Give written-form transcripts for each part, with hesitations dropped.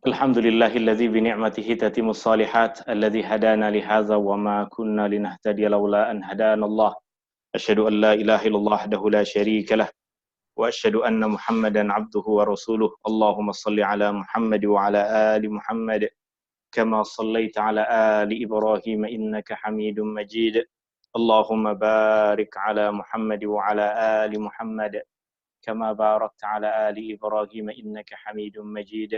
Alhamdulillahilladzi bi ni'matihi tatimmus shalihat alladzi hadana li hadza wa ma kunna linahtadiya laula an hadanallah. Asyhadu an la ilaha illallah wahdahu la syarika lah wa asyhadu anna Muhammadan abduhu wa rasuluh. Allahumma shalli ala Muhammad wa ala ali Muhammad kama shallaita ala ali Ibrahim innaka Hamidum Majid. Allahumma barik ala Muhammad wa ala ali Muhammad kama barakta ala ali Ibrahim innaka Hamidum Majid.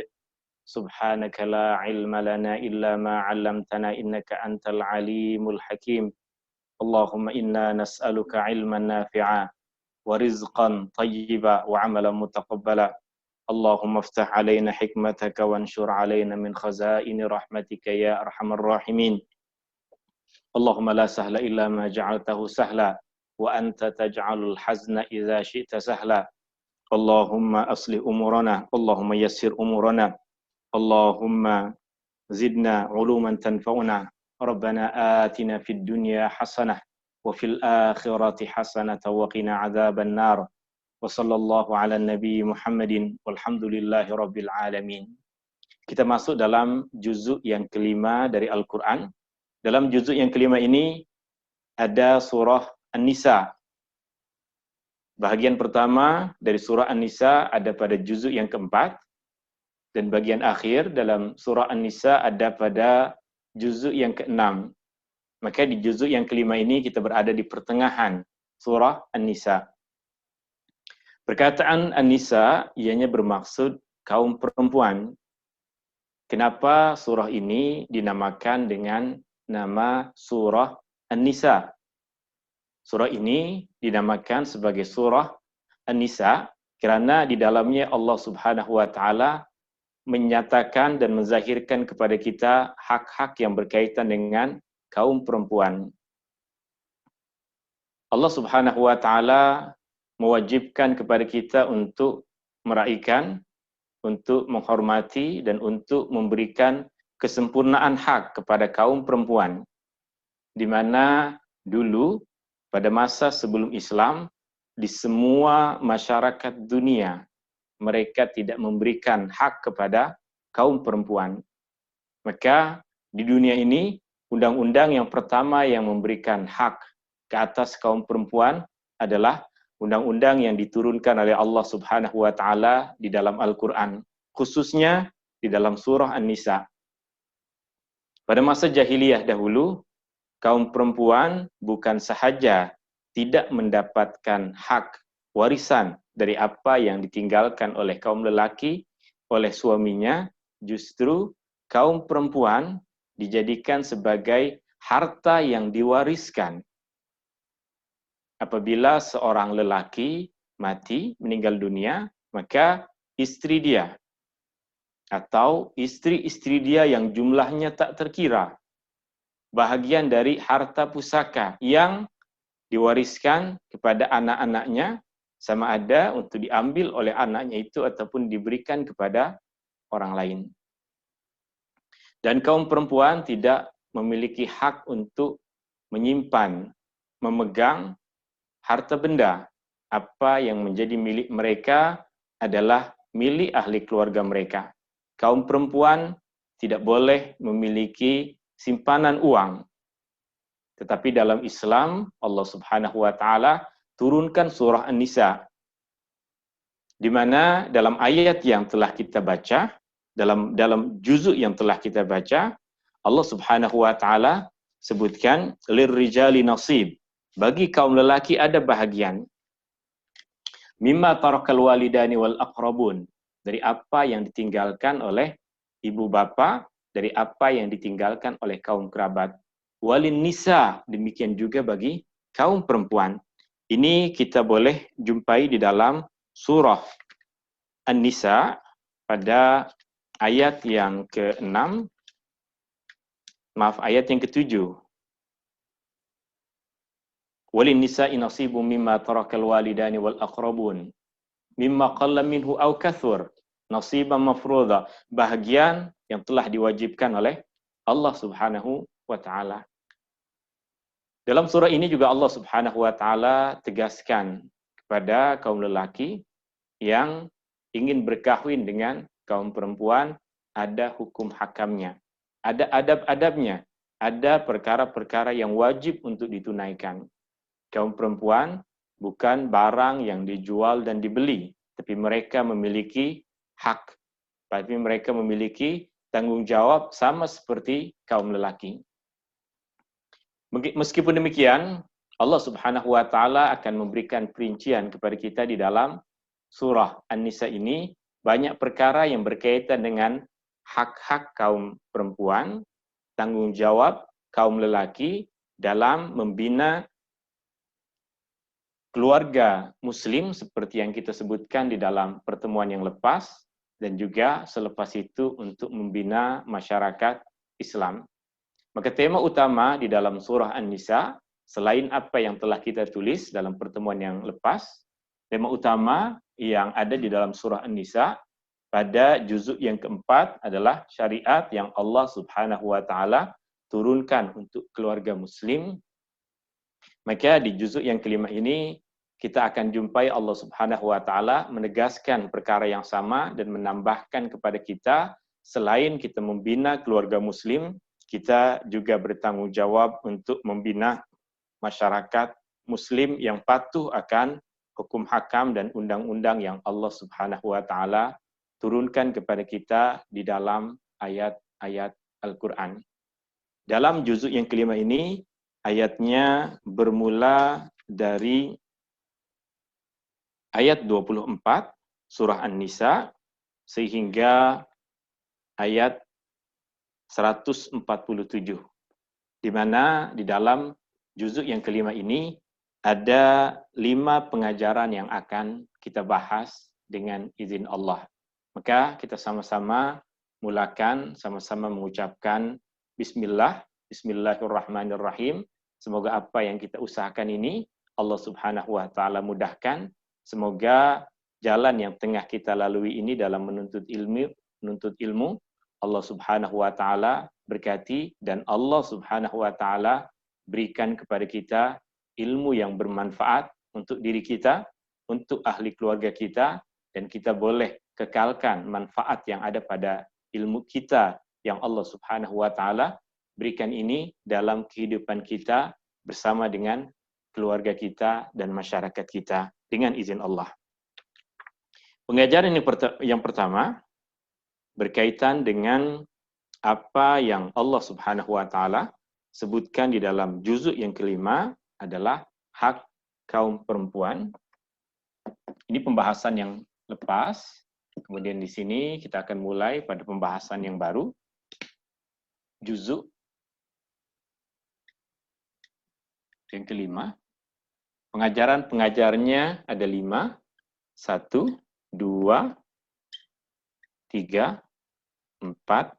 Subhanaka la ilma lana illa ma 'allamtana innaka antal alimul hakim. Allahumma inna nas'aluka ilman nafi'a wa rizqan tayyiba wa 'amalan mutaqabbala. Allahumma iftah 'alaina hikmataka wanshur 'alaina min khazaini rahmatika ya arhamar rahimin. Allahumma la sahla illa ma ja'altahu sahla wa anta taj'alul hazna idza syi'ta sahla. Allahumma aslih umurana, Allahumma yassir umurana. Allahumma zidna uluman tanfa'una. Rabbana atina fid dunya hasanah wa fil akhirati hasanah wa qina adzaban nar. Wa sallallahu ala nabi Muhammadin walhamdulillahi rabbil alamin. Kita masuk dalam juzuk yang kelima dari Al-Qur'an. Dalam juzuk yang kelima ini ada surah An-Nisa. Bahagian pertama dari surah An-Nisa ada pada juzuk yang keempat. Dan bagian akhir dalam surah An-Nisa ada pada juzuk yang keenam. Maka di juzuk yang kelima ini kita berada di pertengahan surah An-Nisa. Perkataan An-Nisa ianya bermaksud kaum perempuan. Kenapa surah ini dinamakan dengan nama surah An-Nisa? Surah ini dinamakan sebagai surah An-Nisa kerana di dalamnya Allah Subhanahu wa taala menyatakan dan menzahirkan kepada kita hak-hak yang berkaitan dengan kaum perempuan. Allah Subhanahu wa taala mewajibkan kepada kita untuk meraihkan, untuk menghormati dan untuk memberikan kesempurnaan hak kepada kaum perempuan. Di mana dulu pada masa sebelum Islam di semua masyarakat dunia mereka tidak memberikan hak kepada kaum perempuan. Maka di dunia ini, undang-undang yang pertama yang memberikan hak ke atas kaum perempuan adalah undang-undang yang diturunkan oleh Allah Subhanahu wa taala di dalam Al-Qur'an, khususnya di dalam surah An-Nisa. Pada masa jahiliyah dahulu, kaum perempuan bukan sahaja tidak mendapatkan hak warisan dari apa yang ditinggalkan oleh kaum lelaki, oleh suaminya, justru kaum perempuan dijadikan sebagai harta yang diwariskan. Apabila seorang lelaki mati, meninggal dunia, maka istri dia atau istri-istri dia yang jumlahnya tak terkira, bahagian dari harta pusaka yang diwariskan kepada anak-anaknya, sama ada untuk diambil oleh anaknya itu ataupun diberikan kepada orang lain. Dan kaum perempuan tidak memiliki hak untuk menyimpan, memegang harta benda. Apa yang menjadi milik mereka adalah milik ahli keluarga mereka. Kaum perempuan tidak boleh memiliki simpanan uang. Tetapi dalam Islam, Allah Subhanahu wa taala turunkan surah An-Nisa, di mana dalam ayat yang telah kita baca, dalam juzuk yang telah kita baca, Allah Subhanahu wa taala sebutkan lirrijali nasib, bagi kaum lelaki ada bahagian, mimma tarakal walidani wal aqrabun, dari apa yang ditinggalkan oleh ibu bapa, dari apa yang ditinggalkan oleh kaum kerabat, walin nisa, demikian juga bagi kaum perempuan. Ini kita boleh jumpai di dalam surah An-Nisa pada ayat yang ke-6, ayat yang ke-7. Walin nisa'i nasibum mimma tarakal walidani wal aqrabun mimma qalla minhu aw kathur nasiban mafruḍa, bahagian yang telah diwajibkan oleh Allah Subhanahu wa taala. Dalam surah ini juga Allah Subhanahu wa taala tegaskan kepada kaum lelaki yang ingin berkahwin dengan kaum perempuan ada hukum hakamnya, ada adab-adabnya, ada perkara-perkara yang wajib untuk ditunaikan. Kaum perempuan bukan barang yang dijual dan dibeli, tapi mereka memiliki hak, tapi mereka memiliki tanggung jawab sama seperti kaum lelaki. Meskipun demikian, Allah Subhanahu wa taala akan memberikan perincian kepada kita di dalam surah An-Nisa ini, banyak perkara yang berkaitan dengan hak-hak kaum perempuan, tanggung jawab kaum lelaki dalam membina keluarga muslim seperti yang kita sebutkan di dalam pertemuan yang lepas, dan juga selepas itu untuk membina masyarakat Islam. Maka tema utama di dalam surah An-Nisa, selain apa yang telah kita tulis dalam pertemuan yang lepas, tema utama yang ada di dalam surah An-Nisa pada juzuk yang keempat adalah syariat yang Allah Subhanahu wa taala turunkan untuk keluarga muslim. Maka di juzuk yang kelima ini kita akan jumpai Allah Subhanahu wa taala menegaskan perkara yang sama dan menambahkan kepada kita, selain kita membina keluarga muslim, kita juga bertanggung jawab untuk membina masyarakat muslim yang patuh akan hukum hakam dan undang-undang yang Allah Subhanahu wa taala turunkan kepada kita di dalam ayat-ayat Al-Qur'an. Dalam juzuk yang kelima ini, ayatnya bermula dari ayat 24 surah An-Nisa sehingga ayat 147, di mana di dalam juzuk yang kelima ini ada 5 pengajaran yang akan kita bahas dengan izin Allah. Maka kita sama-sama mulakan, sama-sama mengucapkan Bismillah, Bismillahirrahmanirrahim. Semoga apa yang kita usahakan ini Allah Subhanahu wa taala mudahkan. Semoga jalan yang tengah kita lalui ini dalam menuntut ilmu Allah Subhanahu wa taala berkati, dan Allah Subhanahu wa taala berikan kepada kita ilmu yang bermanfaat untuk diri kita, untuk ahli keluarga kita, dan kita boleh kekalkan manfaat yang ada pada ilmu kita yang Allah Subhanahu wa taala berikan ini dalam kehidupan kita bersama dengan keluarga kita dan masyarakat kita dengan izin Allah. Pengajaran yang pertama berkaitan dengan apa yang Allah Subhanahu wa taala sebutkan di dalam juzuk yang kelima adalah hak kaum perempuan. Ini pembahasan yang lepas. Kemudian di sini kita akan mulai pada pembahasan yang baru. Juzuk yang kelima. Pengajarannya ada 5. 1, 2, 3, 4,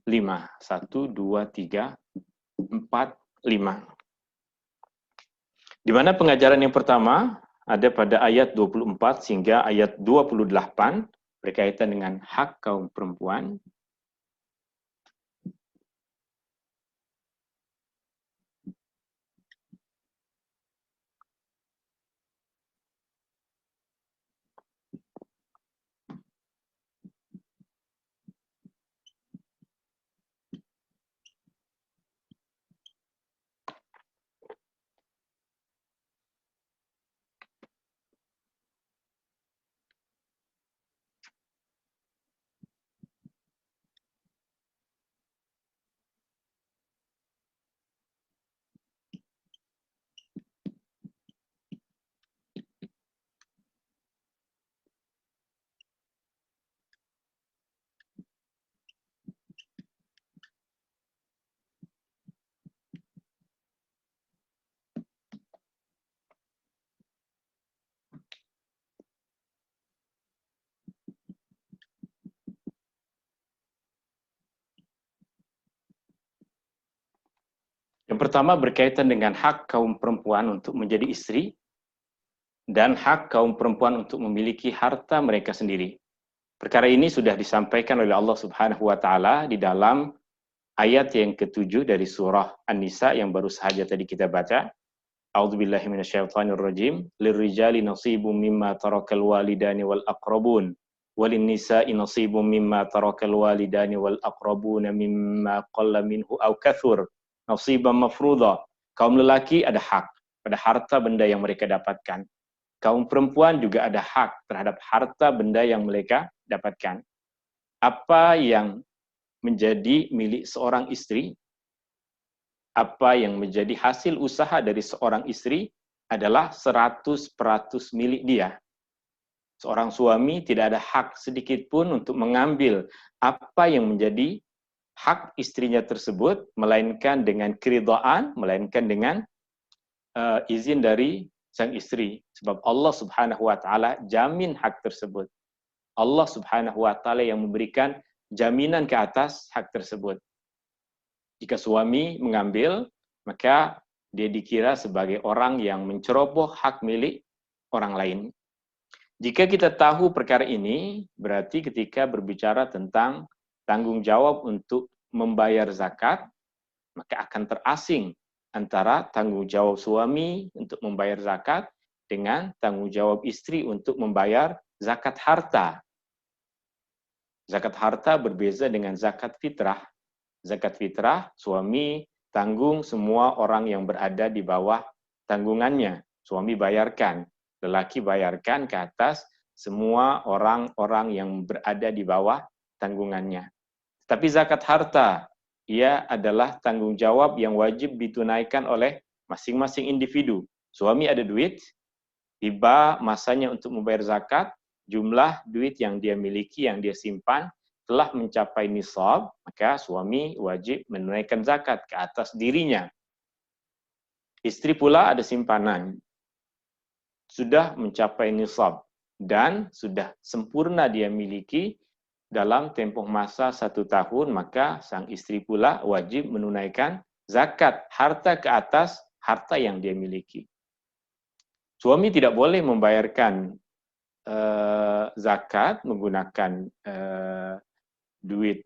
5. 1, 2, 3, 4, 5. Di mana pengajaran yang pertama ada pada ayat 24 hingga ayat 28 berkaitan dengan hak kaum perempuan. Yang pertama berkaitan dengan hak kaum perempuan untuk menjadi istri dan hak kaum perempuan untuk memiliki harta mereka sendiri. Perkara ini sudah disampaikan oleh Allah Subhanahu wa taala di dalam ayat yang ke-7 dari surah An-Nisa yang baru saja tadi kita baca. A'udzubillahi minasyaitonirrajim. Lirrijali nasibum mimma tarakal walidani wal aqrabun walin nisa'i nasibun mimma tarakal walidani wal aqrabuna mimma qalla minhu aw kathur nasiban mafruḍa. Kaum lelaki ada hak pada harta benda yang mereka dapatkan. Kaum perempuan juga ada hak terhadap harta benda yang mereka dapatkan. Apa yang menjadi milik seorang istri, apa yang menjadi hasil usaha dari seorang istri adalah 100% milik dia. Seorang suami tidak ada hak sedikit pun untuk mengambil apa yang menjadi hak istrinya tersebut, melainkan dengan keridhaan, melainkan dengan izin dari sang istri. Sebab Allah Subhanahu wa taala jamin hak tersebut. Allah Subhanahu wa taala yang memberikan jaminan ke atas hak tersebut. Jika suami mengambil, maka dia dikira sebagai orang yang menceroboh hak milik orang lain. Jika kita tahu perkara ini, berarti ketika berbicara tentang tanggung jawab untuk membayar zakat, maka akan terasing antara tanggung jawab suami untuk membayar zakat dengan tanggung jawab istri untuk membayar zakat harta. Zakat harta berbeza dengan zakat fitrah. Zakat fitrah, suami tanggung semua orang yang berada di bawah tanggungannya. Suami bayarkan, lelaki bayarkan ke atas semua orang-orang yang berada di bawah tanggungannya. Tapi zakat harta, ia adalah tanggung jawab yang wajib ditunaikan oleh masing-masing individu. Suami ada duit, tiba masanya untuk membayar zakat, jumlah duit yang dia miliki, yang dia simpan, telah mencapai nisab, maka suami wajib menunaikan zakat ke atas dirinya. Istri pula ada simpanan, sudah mencapai nisab, dan sudah sempurna dia miliki dalam tempoh masa 1 tahun, maka sang istri pula wajib menunaikan zakat harta ke atas harta yang dia miliki. Suami tidak boleh membayarkan zakat menggunakan duit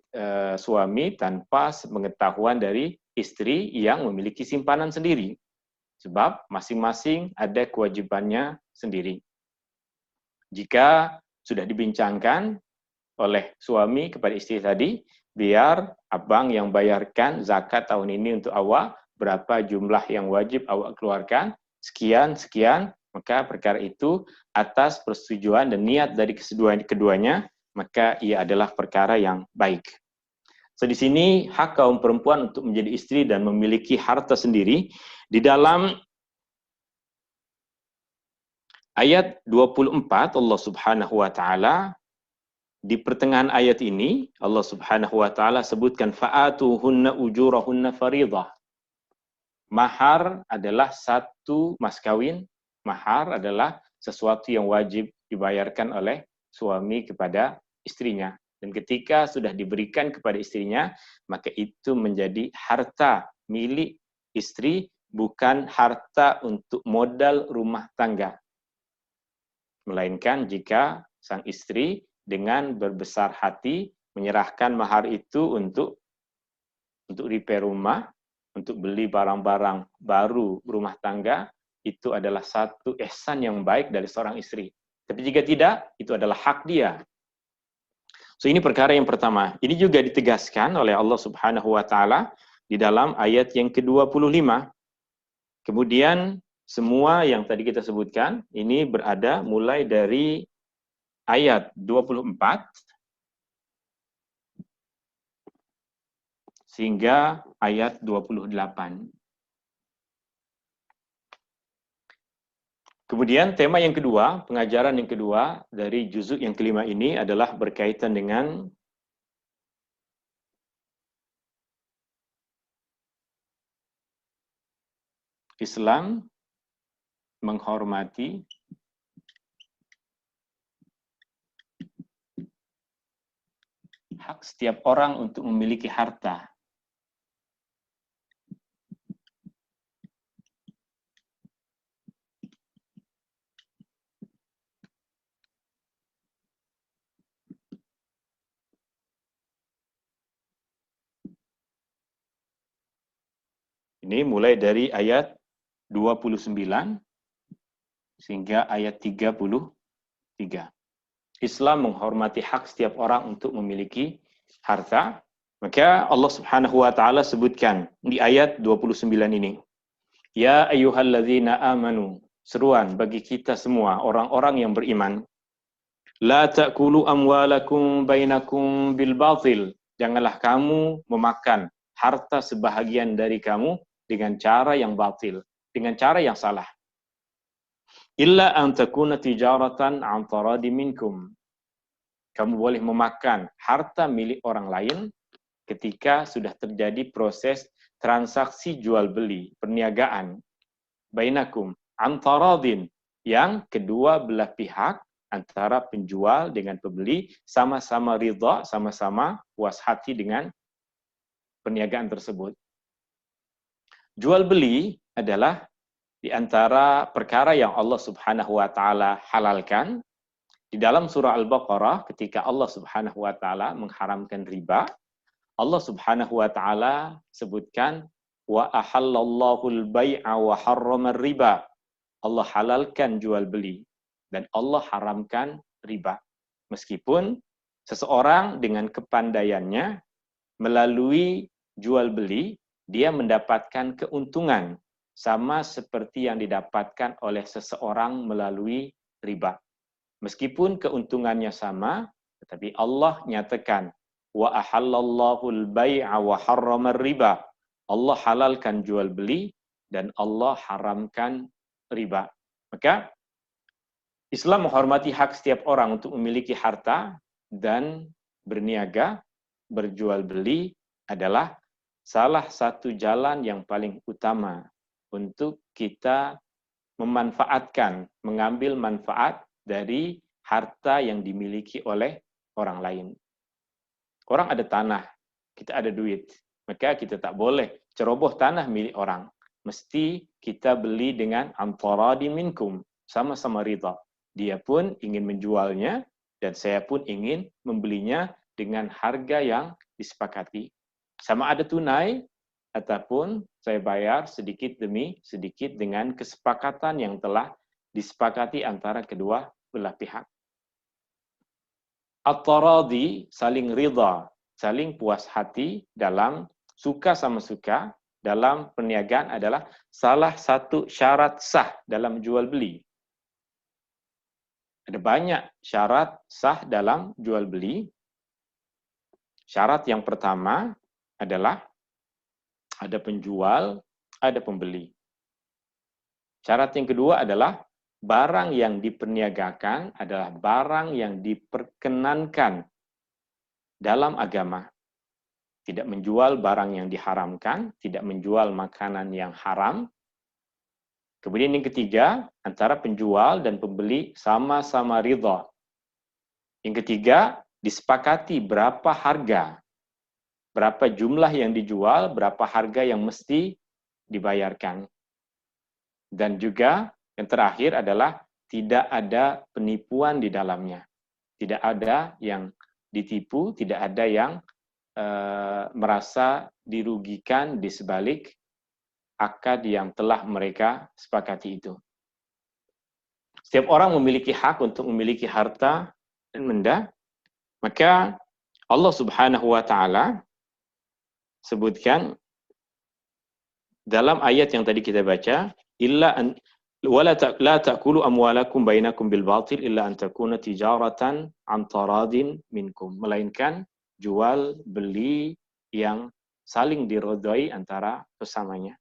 suami tanpa pengetahuan dari istri yang memiliki simpanan sendiri. Sebab masing-masing ada kewajibannya sendiri. Jika sudah dibincangkan oleh suami kepada istri tadi, biar abang yang bayarkan zakat tahun ini untuk awak, berapa jumlah yang wajib awak keluarkan, sekian, maka perkara itu atas persetujuan dan niat dari keduanya, maka ia adalah perkara yang baik. So di sini hak kaum perempuan untuk menjadi istri dan memiliki harta sendiri di dalam ayat 24 Allah Subhanahu wa taala, di pertengahan ayat ini Allah Subhanahu wa taala sebutkan fa'atuhunna ujurahunna fariḍah. Mahar adalah satu mas kawin, mahar adalah sesuatu yang wajib dibayarkan oleh suami kepada istrinya. Dan ketika sudah diberikan kepada istrinya, maka itu menjadi harta milik istri, bukan harta untuk modal rumah tangga. Melainkan jika sang istri dengan berbesar hati menyerahkan mahar itu untuk repair rumah, untuk beli barang-barang baru rumah tangga, itu adalah satu ihsan yang baik dari seorang istri. Tapi jika tidak, itu adalah hak dia. So ini perkara yang pertama. Ini juga ditegaskan oleh Allah Subhanahu wa taala di dalam ayat yang ke-25. Kemudian semua yang tadi kita sebutkan ini berada mulai dari ayat 24 sehingga ayat 28. Kemudian tema yang kedua, pengajaran yang kedua dari juzuk yang kelima ini adalah berkaitan dengan Islam menghormati hak setiap orang untuk memiliki harta. Ini mulai dari ayat 29 sehingga ayat 33. Islam menghormati hak setiap orang untuk memiliki harta. Maka Allah Subhanahu wa taala sebutkan di ayat 29 ini. Ya ayyuhalladzina amanu, seruan bagi kita semua orang-orang yang beriman. La ta'kulu amwalakum bainakum bil batil. Janganlah kamu memakan harta sebahagian dari kamu dengan cara yang batil, dengan cara yang salah. Illa an takuna tijaratan an taradi minkum. Kamu boleh memakan harta milik orang lain ketika sudah terjadi proses transaksi jual beli, perniagaan, bainakum, antaradin, yang kedua belah pihak antara penjual dengan pembeli sama-sama ridha, sama-sama puas hati dengan perniagaan tersebut. Jual beli adalah di antara perkara yang Allah Subhanahu wa taala halalkan. Di dalam surah Al-Baqarah ketika Allah Subhanahu wa taala mengharamkan riba, Allah Subhanahu wa taala sebutkan wa ahallallahu al-bai'a wa harrama riba. Allah halalkan jual beli dan Allah haramkan riba. Meskipun seseorang dengan kepandaiannya melalui jual beli dia mendapatkan keuntungan sama seperti yang didapatkan oleh seseorang melalui riba. Meskipun keuntungannya sama, tetapi Allah nyatakan wa ahallallahu al-bai'a wa harrama riba. Allah halalkan jual beli dan Allah haramkan riba. Maka Islam menghormati hak setiap orang untuk memiliki harta dan berniaga, berjual beli adalah salah satu jalan yang paling utama untuk kita memanfaatkan, mengambil manfaat dari harta yang dimiliki oleh orang lain. Orang ada tanah, kita ada duit, maka kita tak boleh ceroboh tanah milik orang. Mesti kita beli dengan antaradi minkum, sama-sama ridha. Dia pun ingin menjualnya dan saya pun ingin membelinya dengan harga yang disepakati. Sama ada tunai ataupun saya bayar sedikit demi sedikit dengan kesepakatan yang telah disepakati antara kedua belah pihak. At-taradi, saling ridha, saling puas hati dalam suka sama suka dalam perniagaan adalah salah satu syarat sah dalam jual beli. Ada banyak syarat sah dalam jual beli. Syarat yang pertama adalah ada penjual, ada pembeli. Syarat yang kedua adalah barang yang diperniagakan adalah barang yang diperkenankan dalam agama. Tidak menjual barang yang diharamkan, tidak menjual makanan yang haram. Kemudian yang ketiga, antara penjual dan pembeli sama-sama ridha. Yang ketiga, disepakati berapa harga, berapa jumlah yang dijual, berapa harga yang mesti dibayarkan. Dan juga yang terakhir adalah tidak ada penipuan di dalamnya. Tidak ada yang ditipu, tidak ada yang merasa dirugikan di sebalik akad yang telah mereka sepakati itu. Setiap orang memiliki hak untuk memiliki harta dan benda, maka Allah Subhanahu wa taala sebutkan dalam ayat yang tadi kita baca, illa an wala la ta'kulu amwalakum bainakum bil batil illa an takuna tijaratan an taradin minkum, melainkan jual beli yang saling diridhai antara sesamanya.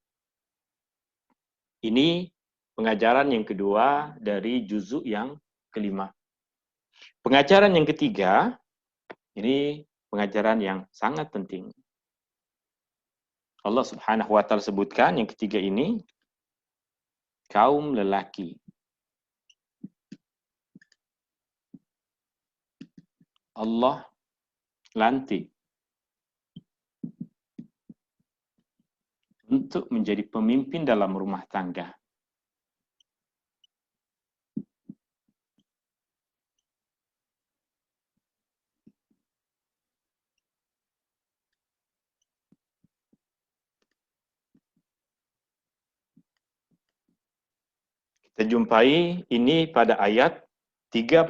Ini pengajaran yang kedua dari juzuk yang kelima. Pengajaran yang ketiga, ini pengajaran yang sangat penting. Allah Subhanahu wa taala sebutkan yang ketiga ini, kaum lelaki. Allah lantik untuk menjadi pemimpin dalam rumah tangga. Kita jumpai ini pada ayat 34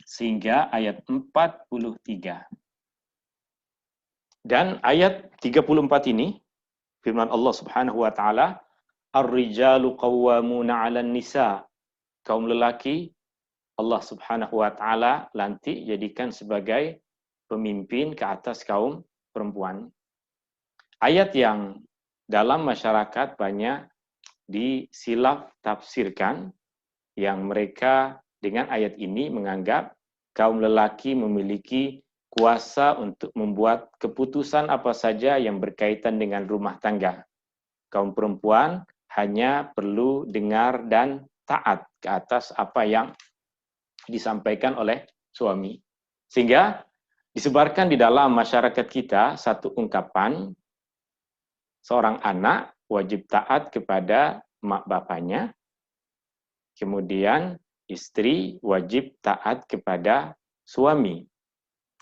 sehingga ayat 43. Dan ayat 34 ini, firman Allah Subhanahu wa taala, "Ar-rijalu qawwamuna 'alan nisa." Kaum lelaki Allah Subhanahu wa taala lantik jadikan sebagai pemimpin ke atas kaum perempuan. Ayat yang dalam masyarakat banyak disilap tafsirkan, yang mereka dengan ayat ini menganggap kaum lelaki memiliki kuasa untuk membuat keputusan apa saja yang berkaitan dengan rumah tangga. Kaum perempuan hanya perlu dengar dan taat ke atas apa yang disampaikan oleh suami. Sehingga disebarkan di dalam masyarakat kita satu ungkapan, seorang anak wajib taat kepada mak bapaknya, kemudian istri wajib taat kepada suami.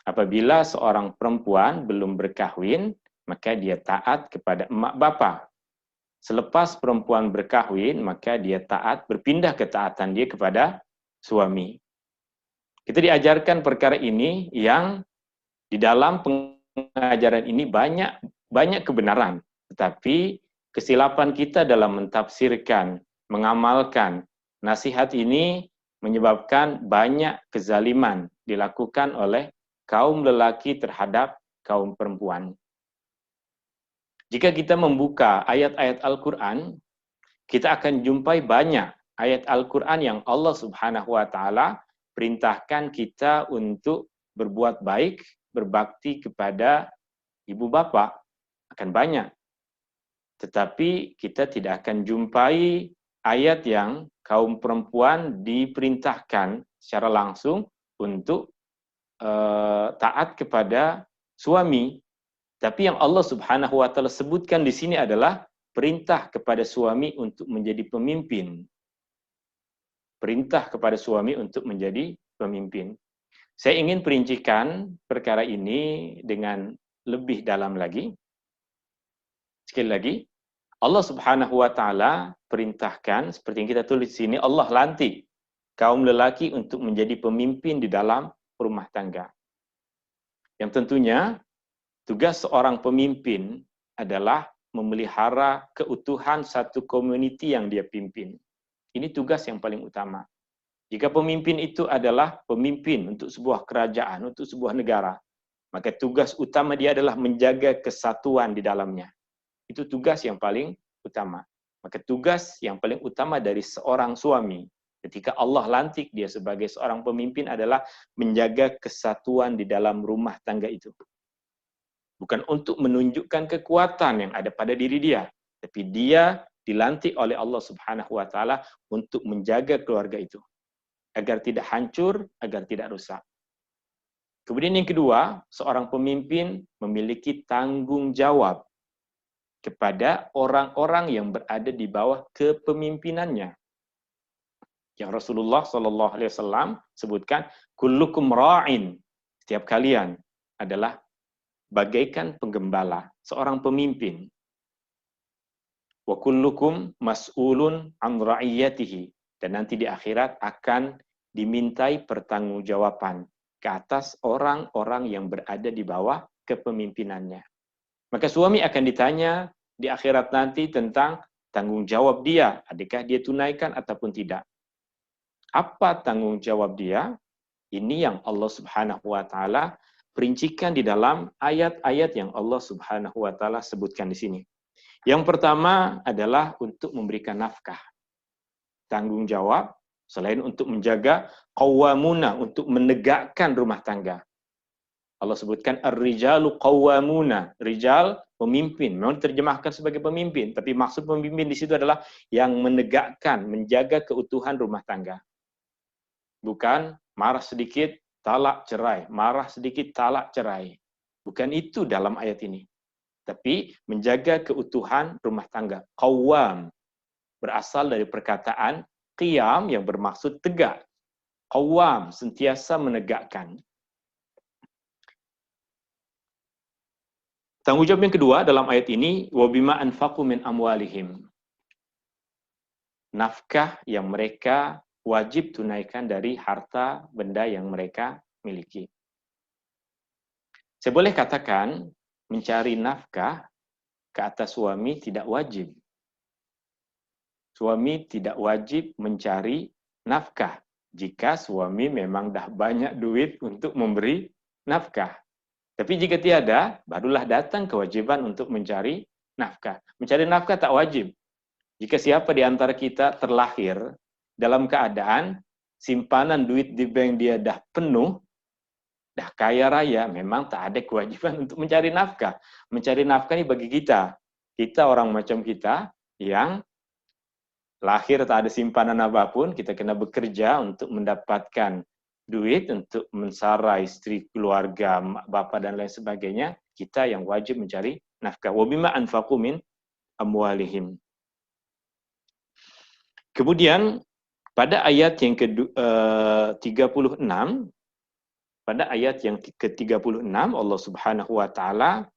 Apabila seorang perempuan belum berkahwin, maka dia taat kepada emak bapa. Selepas perempuan berkahwin, maka dia taat, berpindah ketaatan dia kepada suami. Kita diajarkan perkara ini yang di dalam pengajaran ini banyak kebenaran, tetapi kesilapan kita dalam mentafsirkan, mengamalkan nasihat ini menyebabkan banyak kezaliman dilakukan oleh kaum lelaki terhadap kaum perempuan. Jika kita membuka ayat-ayat Al-Quran, kita akan jumpai banyak ayat Al-Quran yang Allah Subhanahu wa taala perintahkan kita untuk berbuat baik, berbakti kepada ibu bapa. Akan banyak. Tetapi kita tidak akan jumpai ayat yang kaum perempuan diperintahkan secara langsung untuk taat kepada suami. Tapi yang Allah Subhanahu wa taala sebutkan di sini adalah perintah kepada suami untuk menjadi pemimpin. Perintah kepada suami untuk menjadi pemimpin. Saya ingin perincikan perkara ini dengan lebih dalam lagi. Sekali lagi, Allah Subhanahu wa taala perintahkan seperti yang kita tulis di sini, Allah lantik kaum lelaki untuk menjadi pemimpin di dalam rumah tangga. Yang tentunya tugas seorang pemimpin adalah memelihara keutuhan satu community yang dia pimpin. Ini tugas yang paling utama. Jika pemimpin itu adalah pemimpin untuk sebuah kerajaan, untuk sebuah negara, maka tugas utama dia adalah menjaga kesatuan di dalamnya. Itu tugas yang paling utama. Maka tugas yang paling utama dari seorang suami, ketika Allah lantik dia sebagai seorang pemimpin, adalah menjaga kesatuan di dalam rumah tangga itu. Bukan untuk menunjukkan kekuatan yang ada pada diri dia, tapi dia dilantik oleh Allah Subhanahu wa taala untuk menjaga keluarga itu agar tidak hancur, agar tidak rusak. Kemudian yang kedua, seorang pemimpin memiliki tanggung jawab kepada orang-orang yang berada di bawah kepemimpinannya. Yang Rasulullah SAW sebutkan, kullukum ra'in, setiap kalian adalah bagaikan penggembala, seorang pemimpin. Wa kullukum mas'ulun an ra'iyatihi, dan nanti di akhirat akan dimintai pertanggungjawaban ke atas orang-orang yang berada di bawah kepemimpinannya. Maka suami akan ditanya di akhirat nanti tentang tanggung jawab dia, adakah dia tunaikan ataupun tidak. Apa tanggung jawab dia? Ini yang Allah Subhanahu wa taala perincikan di dalam ayat-ayat yang Allah Subhanahu wa taala sebutkan di sini. Yang pertama adalah untuk memberikan nafkah. Tanggung jawab selain untuk menjaga qawwamuna, untuk menegakkan rumah tangga. Allah sebutkan ar-rijalu qawwamuna, rijal pemimpin, memang terjemahkan sebagai pemimpin, tapi maksud pemimpin di situ adalah yang menegakkan, menjaga keutuhan rumah tangga. Bukan marah sedikit talak cerai, marah sedikit talak cerai. Bukan itu dalam ayat ini. Tapi menjaga keutuhan rumah tangga. Qawwam berasal dari perkataan qiyam yang bermaksud tegak. Qawwam sentiasa menegakkan. Tanggung jawab yang kedua dalam ayat ini, wa bima anfaqu min amwalihim. Nafkah yang mereka wajib tunaikan dari harta benda yang mereka miliki. Saya boleh katakan mencari nafkah ke atas suami tidak wajib. Suami tidak wajib mencari nafkah jika suami memang dah banyak duit untuk memberi nafkah. Tapi jika tiada, barulah datang kewajiban untuk mencari nafkah. Mencari nafkah tak wajib. Jika siapa di antara kita terlahir dalam keadaan simpanan duit di bank dia dah penuh, dah kaya raya, memang tak ada kewajiban untuk mencari nafkah. Mencari nafkah ini bagi kita. Kita orang macam kita yang lahir tak ada simpanan apapun, kita kena bekerja untuk mendapatkan duit untuk mensara istri, keluarga, mak, bapa dan lain sebagainya. Kita yang wajib mencari nafkah. Wa bima anfaqu min amwalihim. Kemudian pada ayat yang ke-36, pada ayat yang ke-36 Allah Subhanahu wa taala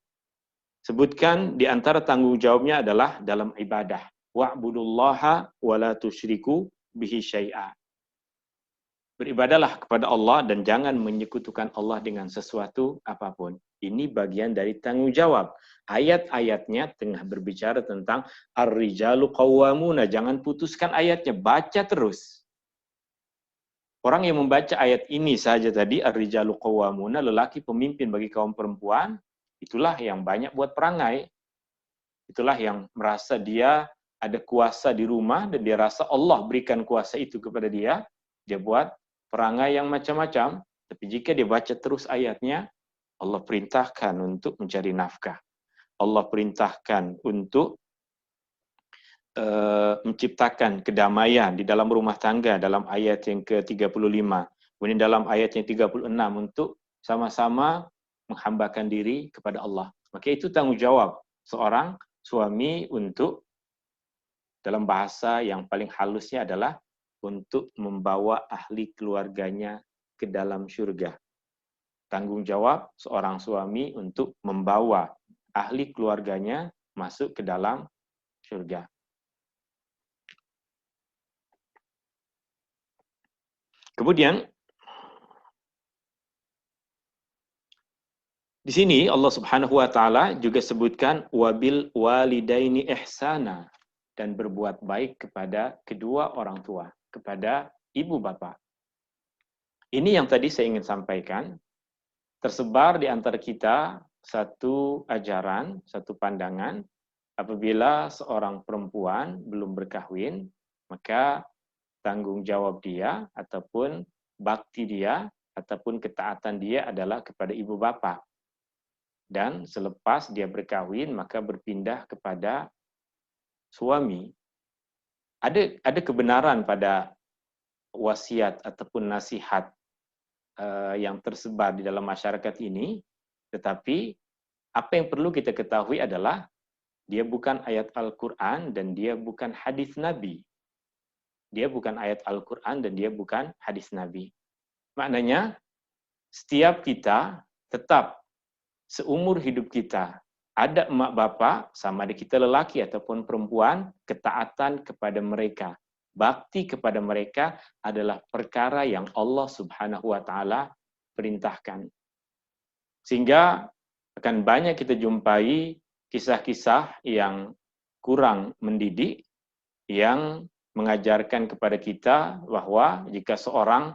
sebutkan di antara tanggung jawabnya adalah dalam ibadah. Wa'budullaha wa la tusyriku bihi syai'a. Beribadalah kepada Allah dan jangan menyekutukan Allah dengan sesuatu apapun. Ini bagian dari tanggung jawab. Ayat-ayatnya tengah berbicara tentang ar-rijalu qawwamuna. Jangan putuskan ayatnya, baca terus. Orang yang membaca ayat ini saja tadi, ar-rijalu qawwamuna, lelaki pemimpin bagi kaum perempuan, itulah yang banyak buat perangai. Itulah yang merasa dia ada kuasa di rumah dan dia rasa Allah berikan kuasa itu kepada dia. Dia buat perangai yang macam-macam. Tapi jika dia baca terus ayatnya, Allah perintahkan untuk mencari nafkah. Allah perintahkan untuk menciptakan kedamaian di dalam rumah tangga dalam ayat yang ke-35. Kemudian dalam ayat yang 36 untuk sama-sama menghambakan diri kepada Allah. Maka itu tanggung jawab seorang suami untuk, dalam bahasa yang paling halusnya adalah untuk membawa ahli keluarganya ke dalam syurga. Tanggung jawab seorang suami untuk membawa ahli keluarganya masuk ke dalam syurga. Kemudian di sini Allah Subhanahu wa taala juga sebutkan wabil walidaini ihsana, dan berbuat baik kepada kedua orang tua, kepada ibu bapa. Ini yang tadi saya ingin sampaikan, tersebar di antara kita satu ajaran, satu pandangan, apabila seorang perempuan belum berkahwin, maka tanggung jawab dia ataupun bakti dia ataupun ketaatan dia adalah kepada ibu bapa. Dan selepas dia berkahwin maka berpindah kepada suami. Ada kebenaran pada wasiat ataupun nasihat yang tersebar di dalam masyarakat ini, tetapi apa yang perlu kita ketahui adalah dia bukan ayat Al-Quran dan dia bukan hadis Nabi. Dia bukan ayat Al-Quran dan dia bukan hadis Nabi. Maknanya, setiap kita tetap seumur hidup kita ada emak bapa, sama ada kita lelaki ataupun perempuan, ketaatan kepada mereka, bakti kepada mereka adalah perkara yang Allah Subhanahu wa taala perintahkan. Sehingga akan banyak kita jumpai kisah-kisah yang kurang mendidik, yang mengajarkan kepada kita bahwa jika seorang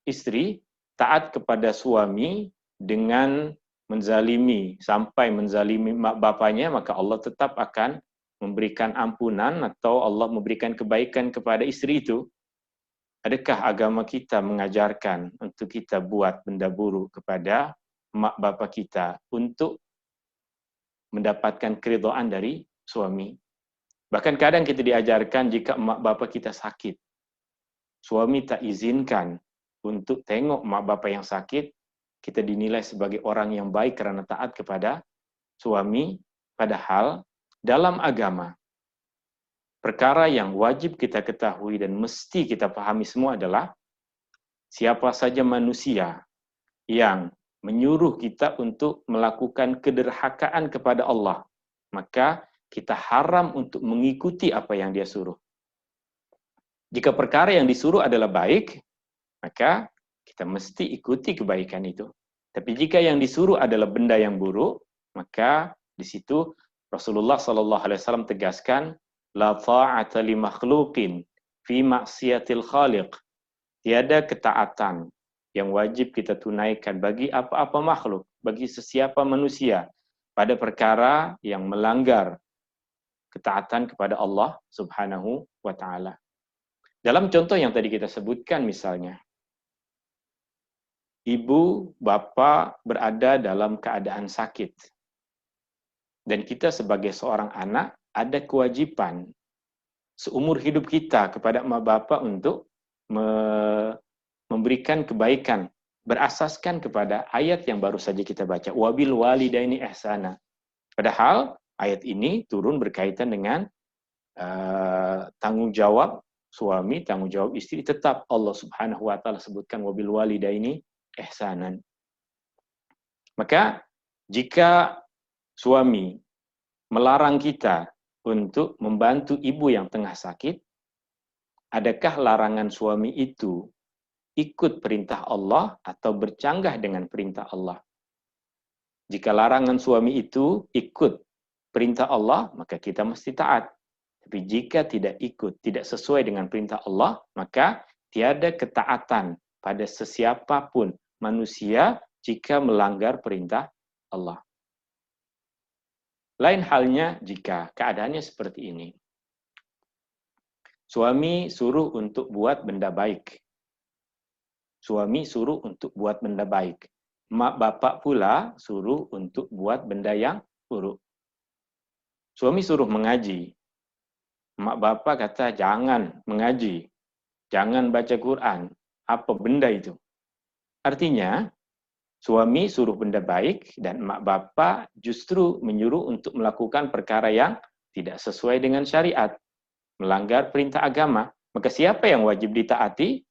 istri taat kepada suami dengan menzalimi, sampai menzalimi mak bapanya, maka Allah tetap akan memberikan ampunan atau Allah memberikan kebaikan kepada istri itu. Adakah agama kita mengajarkan untuk kita buat benda buruk kepada mak bapa kita untuk mendapatkan keridhaan dari suami? Bahkan kadang kita diajarkan jika mak bapa kita sakit, suami tak izinkan untuk tengok mak bapa yang sakit, kita dinilai sebagai orang yang baik kerana taat kepada suami. Padahal dalam agama, perkara yang wajib kita ketahui dan mesti kita pahami semua adalah siapa saja manusia yang menyuruh kita untuk melakukan kederhakaan kepada Allah, maka kita haram untuk mengikuti apa yang dia suruh. Jika perkara yang disuruh adalah baik, maka kita mesti ikuti kebaikan itu. Tapi jika yang disuruh adalah benda yang buruk, maka di situ Rasulullah SAW tegaskan, la ta'ata li makhluqin fi maksiatil khaliq. Tiada ketaatan yang wajib kita tunaikan bagi apa-apa makhluk, bagi sesiapa manusia pada perkara yang melanggar ketaatan kepada Allah Subhanahu wa taala. Dalam contoh yang tadi kita sebutkan misalnya, ibu, bapa berada dalam keadaan sakit. Dan kita sebagai seorang anak ada kewajiban seumur hidup kita kepada emak bapa untuk memberikan kebaikan berasaskan kepada ayat yang baru saja kita baca, wabil walidaini ihsana. Padahal ayat ini turun berkaitan dengan tanggung jawab suami, tanggung jawab istri, tetap Allah Subhanahu wa taala sebutkan wabil walidaini ihsanan. Maka jika suami melarang kita untuk membantu ibu yang tengah sakit, adakah larangan suami itu ikut perintah Allah atau bercanggah dengan perintah Allah? Jika larangan suami itu ikut perintah Allah, maka kita mesti taat. Tapi jika tidak ikut, tidak sesuai dengan perintah Allah, maka tiada ketaatan pada sesiapapun manusia jika melanggar perintah Allah. Lain halnya jika keadaannya seperti ini. Suami suruh untuk buat benda baik. Suami suruh untuk buat benda baik. Mak bapak pula suruh untuk buat benda yang buruk. Suami suruh mengaji. Mak bapak kata jangan mengaji. Jangan baca Quran. Apa benda itu? Artinya, suami suruh benda baik dan mak bapak justru menyuruh untuk melakukan perkara yang tidak sesuai dengan syariat. Melanggar perintah agama. Maka siapa yang wajib ditaati?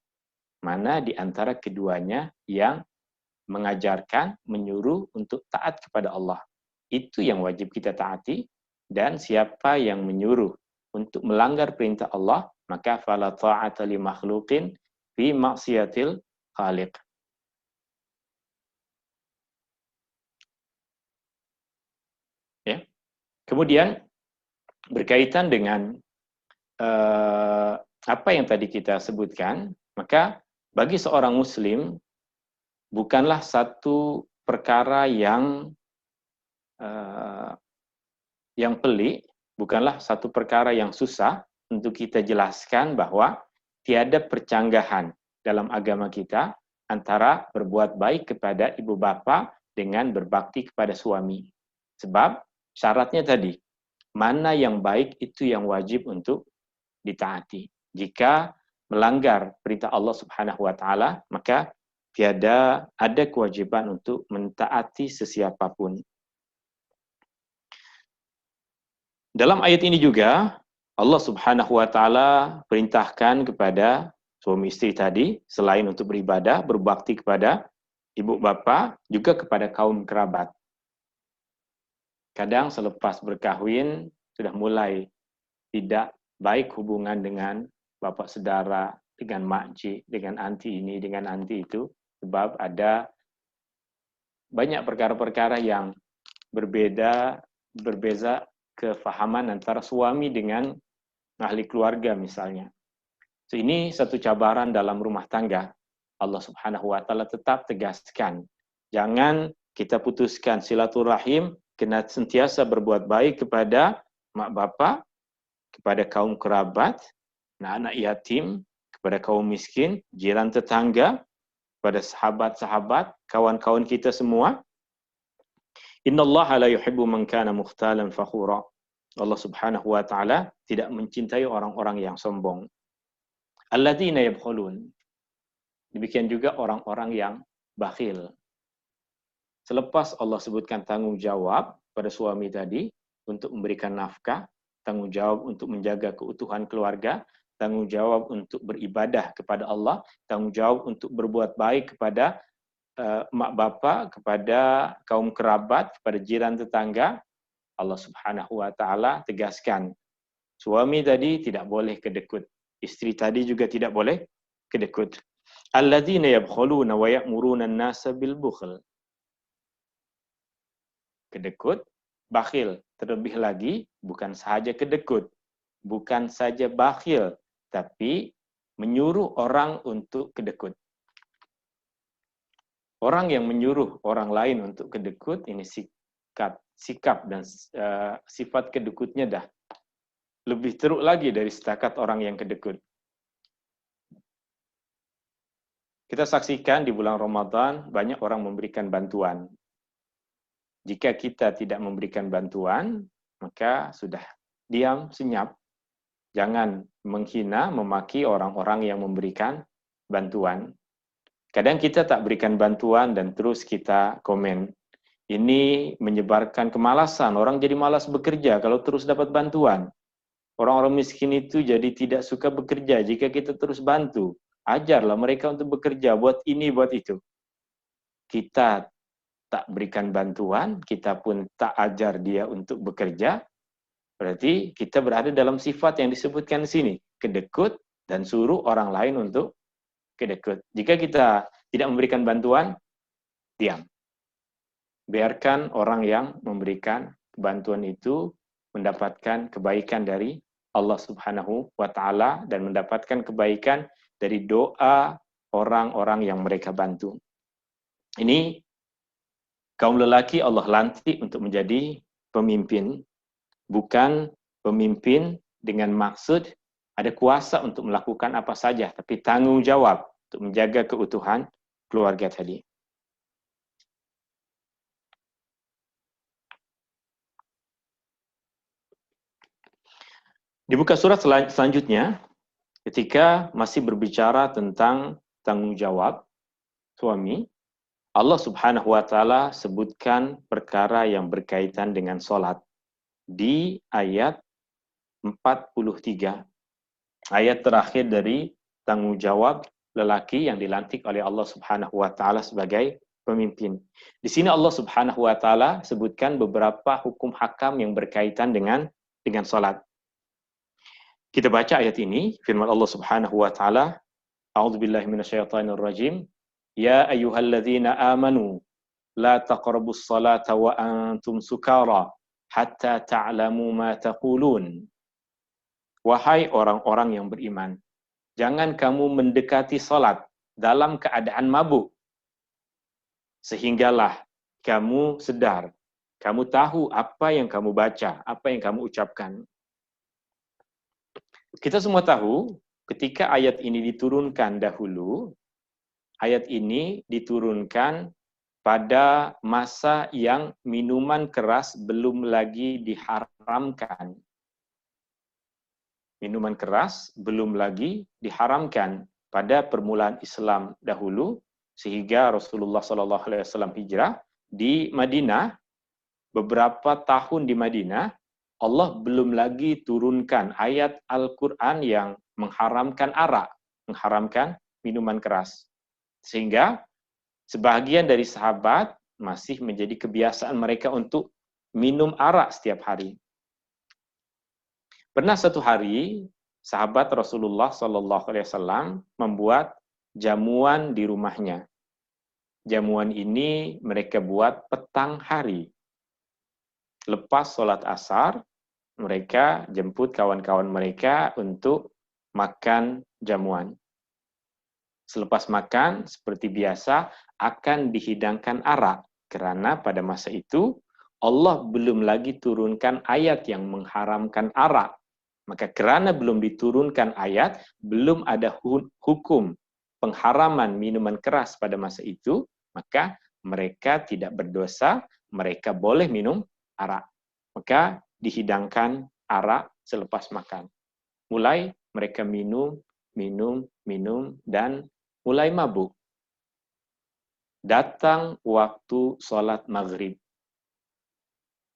Mana di antara keduanya yang mengajarkan, menyuruh untuk taat kepada Allah. Itu yang wajib kita taati. Dan siapa yang menyuruh untuk melanggar perintah Allah, maka fala ta'ata li makhluqin fi maksiatil khaliq. Ya. Kemudian berkaitan dengan apa yang tadi kita sebutkan, maka bagi seorang muslim bukanlah satu perkara yang pelik, bukanlah satu perkara yang susah untuk kita jelaskan bahwa tiada percanggahan dalam agama kita antara berbuat baik kepada ibu bapa dengan berbakti kepada suami. Sebab syaratnya tadi, mana yang baik itu yang wajib untuk ditaati. Jika melanggar perintah Allah Subhanahu wa taala, maka tiada ada kewajiban untuk mentaati sesiapapun. Dalam ayat ini juga Allah Subhanahu wa taala perintahkan kepada suami istri tadi selain untuk beribadah, berbakti kepada ibu bapa, juga kepada kaum kerabat. Kadang selepas berkahwin sudah mulai tidak baik hubungan dengan bapak saudara, dengan makcik, dengan anti ini, dengan anti itu, sebab ada banyak perkara-perkara yang berbeza kefahaman antara suami dengan ahli keluarga misalnya. So, ini satu cabaran dalam rumah tangga. Allah Subhanahu wa taala tetap tegaskan, jangan kita putuskan silaturahim, kena sentiasa berbuat baik kepada mak bapak, kepada kaum kerabat, anak-anak yatim, kepada kaum miskin, jiran tetangga, kepada sahabat-sahabat, kawan-kawan kita semua. Innallaha la yuhibbu man kana mukhtalan fakhura. Allah Subhanahu wa taala tidak mencintai orang-orang yang sombong. Alladzina yabkhulun. Demikian juga orang-orang yang bakhil. Selepas Allah sebutkan tanggung jawab pada suami tadi untuk memberikan nafkah, tanggung jawab untuk menjaga keutuhan keluarga, tanggung jawab untuk beribadah kepada Allah, tanggung jawab untuk berbuat baik kepada mak bapak, kepada kaum kerabat, kepada jiran tetangga. Allah Subhanahu wa taala tegaskan, suami tadi tidak boleh kedekut. Istri tadi juga tidak boleh kedekut. Alladzina yabkhuluna wa ya'muruna an-nasa bil bukhl. Kedekut, bakhil. Terlebih lagi, bukan sahaja kedekut, bukan saja bakhil, tapi menyuruh orang untuk kedekut. Orang yang menyuruh orang lain untuk kedekut, ini sikap dan sifat kedekutnya dah lebih teruk lagi dari setakat orang yang kedekut. Kita saksikan di bulan Ramadan banyak orang memberikan bantuan. Jika kita tidak memberikan bantuan, maka sudah diam, senyap. Jangan menghina, memaki orang-orang yang memberikan bantuan. Kadang kita tak berikan bantuan dan terus kita komen. Ini menyebarkan kemalasan. Orang jadi malas bekerja kalau terus dapat bantuan. Orang-orang miskin itu jadi tidak suka bekerja jika kita terus bantu. Ajarlah mereka untuk bekerja, buat ini, buat itu. Kita tak berikan bantuan, kita pun tak ajar dia untuk bekerja, berarti kita berada dalam sifat yang disebutkan di sini, kedekut dan suruh orang lain untuk kedekut. Jika kita tidak memberikan bantuan, diam. Biarkan orang yang memberikan bantuan itu mendapatkan kebaikan dari Allah Subhanahu wa Ta'ala dan mendapatkan kebaikan dari doa orang-orang yang mereka bantu. Ini kaum lelaki Allah lantik untuk menjadi pemimpin, bukan pemimpin dengan maksud ada kuasa untuk melakukan apa saja, tapi tanggung jawab untuk menjaga keutuhan keluarga tadi. Dibuka surat selanjutnya, ketika masih berbicara tentang tanggung jawab suami, Allah Subhanahu wa Ta'ala sebutkan perkara yang berkaitan dengan solat di ayat 43. Ayat terakhir dari tanggung jawab lelaki yang dilantik oleh Allah Subhanahu wa Ta'ala sebagai pemimpin. Di sini Allah Subhanahu wa Ta'ala sebutkan beberapa hukum hakam yang berkaitan dengan solat. Kita baca ayat ini, firman Allah Subhanahu wa Ta'ala, A'udzubillahi minasyaitonir rajim. Ya ayyuhalladzina amanu la taqrabus salata wa antum sukara hatta ta'lamu ma taqulun. Wahai orang-orang yang beriman, jangan kamu mendekati salat dalam keadaan mabuk sehinggalah kamu sedar, kamu tahu apa yang kamu baca, apa yang kamu ucapkan. Kita semua tahu ketika ayat ini diturunkan dahulu, ayat ini diturunkan pada masa yang minuman keras belum lagi diharamkan. Minuman keras belum lagi diharamkan pada permulaan Islam dahulu, sehingga Rasulullah SAW hijrah di Madinah. Beberapa tahun di Madinah, Allah belum lagi turunkan ayat Al-Quran yang mengharamkan arak, mengharamkan minuman keras. Sehingga sebahagian dari sahabat masih menjadi kebiasaan mereka untuk minum arak setiap hari. Pernah satu hari, sahabat Rasulullah SAW membuat jamuan di rumahnya. Jamuan ini mereka buat petang hari. Lepas sholat asar, mereka jemput kawan-kawan mereka untuk makan jamuan. Selepas makan, seperti biasa, akan dihidangkan arak. Karena pada masa itu, Allah belum lagi turunkan ayat yang mengharamkan arak. Maka kerana belum diturunkan ayat, belum ada hukum pengharaman minuman keras pada masa itu, maka mereka tidak berdosa, mereka boleh minum arak. Maka dihidangkan arak selepas makan. Mulai mereka minum, dan mulai mabuk. Datang waktu sholat maghrib.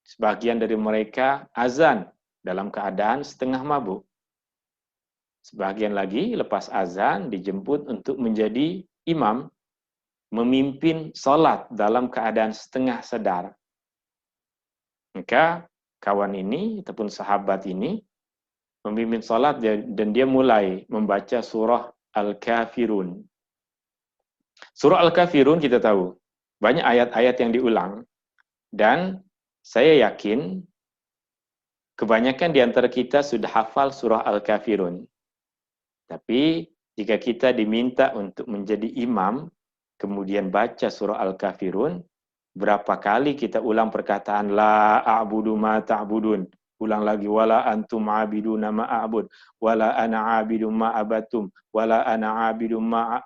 Sebagian dari mereka azan dalam keadaan setengah mabuk. Sebagian lagi lepas azan dijemput untuk menjadi imam, memimpin sholat dalam keadaan setengah sadar. Maka kawan ini ataupun sahabat ini memimpin salat dan dia mulai membaca surah Al-Kafirun. Surah Al-Kafirun kita tahu, banyak ayat-ayat yang diulang, dan saya yakin kebanyakan di antara kita sudah hafal surah Al-Kafirun. Tapi jika kita diminta untuk menjadi imam, kemudian baca surah Al-Kafirun, berapa kali kita ulang perkataan la a'budu ma ta'budun, ulang lagi wala antum a'biduna ma a'bud, wala ana a'bidu ma abatum, wala ana a'bidu ma.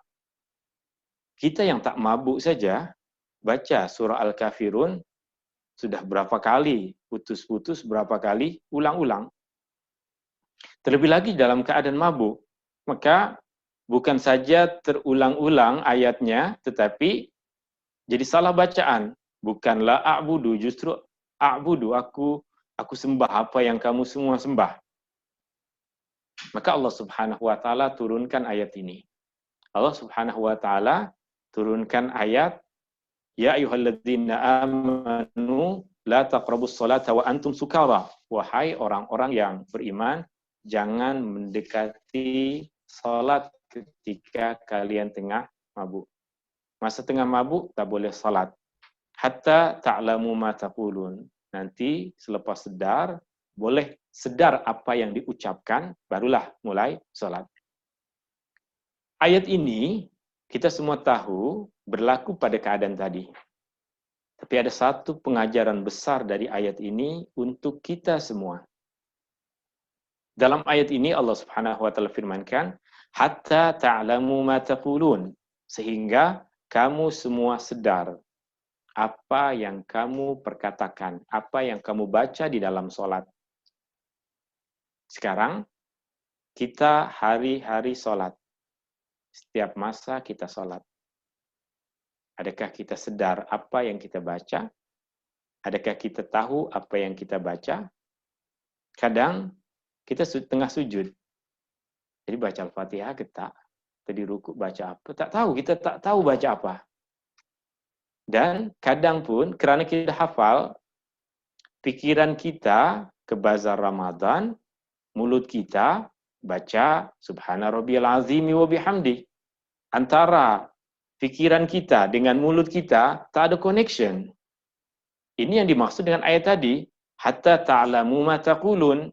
Kita yang tak mabuk saja baca surah Al-Kafirun sudah berapa kali, putus-putus berapa kali, ulang-ulang. Terlebih lagi dalam keadaan mabuk, maka bukan saja terulang-ulang ayatnya, tetapi jadi salah bacaan. Bukanlah a'budu, justru a'budu, aku sembah apa yang kamu semua sembah. Maka Allah Subhanahu wa taala turunkan ayat ini. Allah Subhanahu wa taala turunkan ayat ya ayyuhalladzina amanu la taqrabus salata wa antum sukara. Wahai orang-orang yang beriman, jangan mendekati salat ketika kalian tengah mabuk. Masa tengah mabuk tak boleh salat. Hatta ta'lamu ma taqulun. Nanti selepas sedar, boleh sedar apa yang diucapkan, barulah mulai salat. Ayat ini kita semua tahu berlaku pada keadaan tadi. Tapi ada satu pengajaran besar dari ayat ini untuk kita semua. Dalam ayat ini Allah Subhanahu wa taala firmankan, hatta ta'lamu ma taqulun, sehingga kamu semua sedar apa yang kamu perkatakan, apa yang kamu baca di dalam salat. Sekarang kita hari-hari salat. Setiap masa kita salat. Adakah kita sedar apa yang kita baca? Adakah kita tahu apa yang kita baca? Kadang kita tengah sujud. Jadi baca Al-Fatihah kita, tadi ruku baca apa? Tak tahu, kita tak tahu baca apa. Dan kadang pun kerana kita hafal, pikiran kita ke bazar Ramadan, mulut kita baca Subhana rabbiyal azimi wa bihamdi. Antara pikiran kita dengan mulut kita tak ada connection. Ini yang dimaksud dengan ayat tadi, hatta ta'lamu ma taqulun.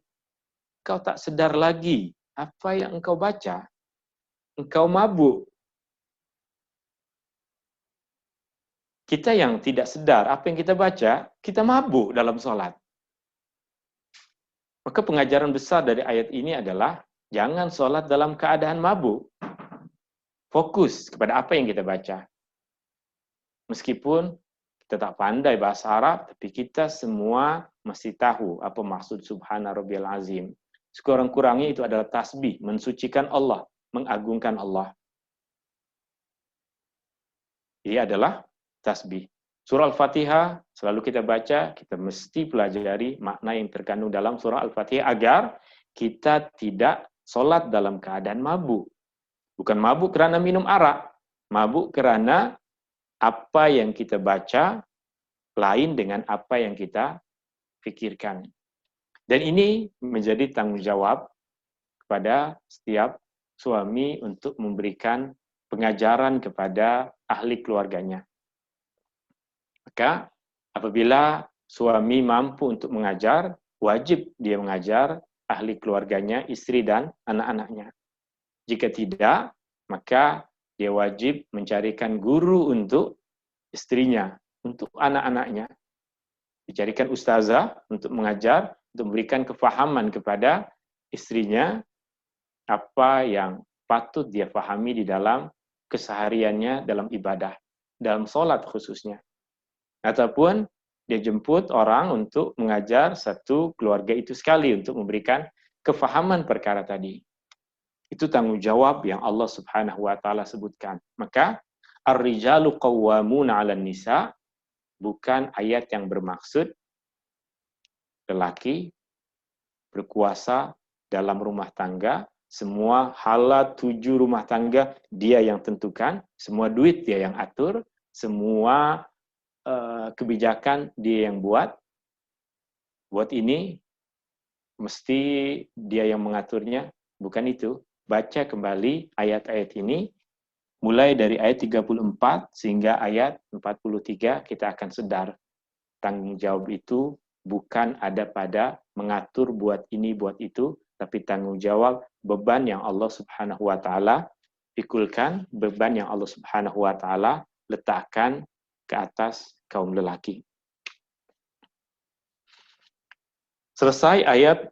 Kau tak sedar lagi apa yang engkau baca. Engkau mabuk. Kita yang tidak sedar apa yang kita baca, kita mabuk dalam solat. Maka pengajaran besar dari ayat ini adalah jangan solat dalam keadaan mabuk. Fokus kepada apa yang kita baca. Meskipun kita tak pandai bahasa Arab, tapi kita semua masih tahu apa maksud Subhana rabbiyal azim. Sekurang-kurangnya itu adalah tasbih, mensucikan Allah, mengagungkan Allah. Ini adalah tasbih. Surah Al-Fatihah selalu kita baca, kita mesti pelajari makna yang terkandung dalam surah Al-Fatihah agar kita tidak solat dalam keadaan mabuk. Bukan mabuk kerana minum arak, mabuk kerana apa yang kita baca lain dengan apa yang kita fikirkan. Dan ini menjadi tanggung jawab kepada setiap suami untuk memberikan pengajaran kepada ahli keluarganya. Maka apabila suami mampu untuk mengajar, wajib dia mengajar ahli keluarganya, istri dan anak-anaknya. Jika tidak, maka dia wajib mencarikan guru untuk istrinya, untuk anak-anaknya. Dicarikan ustazah untuk mengajar, untuk memberikan kefahaman kepada istrinya apa yang patut dia fahami di dalam kesehariannya dalam ibadah, dalam solat khususnya. Ataupun dia jemput orang untuk mengajar satu keluarga itu sekali untuk memberikan kefahaman perkara tadi. Itu tanggung jawab yang Allah Subhanahu wa taala sebutkan. Maka ar-rijalu qawwamuna 'alan nisa bukan ayat yang bermaksud lelaki berkuasa dalam rumah tangga, semua hala 7 rumah tangga dia yang tentukan, semua duit dia yang atur, semua kebijakan dia yang buat. Buat ini mesti dia yang mengaturnya. Bukan itu. Baca kembali ayat-ayat ini, mulai dari ayat 34 sehingga ayat 43, kita akan sedar tanggung jawab itu bukan ada pada mengatur buat ini, buat itu, tapi tanggung jawab beban yang Allah Subhanahu wa Ta'ala pikulkan, beban yang Allah Subhanahu wa Ta'ala letakkan ke atas kaum lelaki. Selesai ayat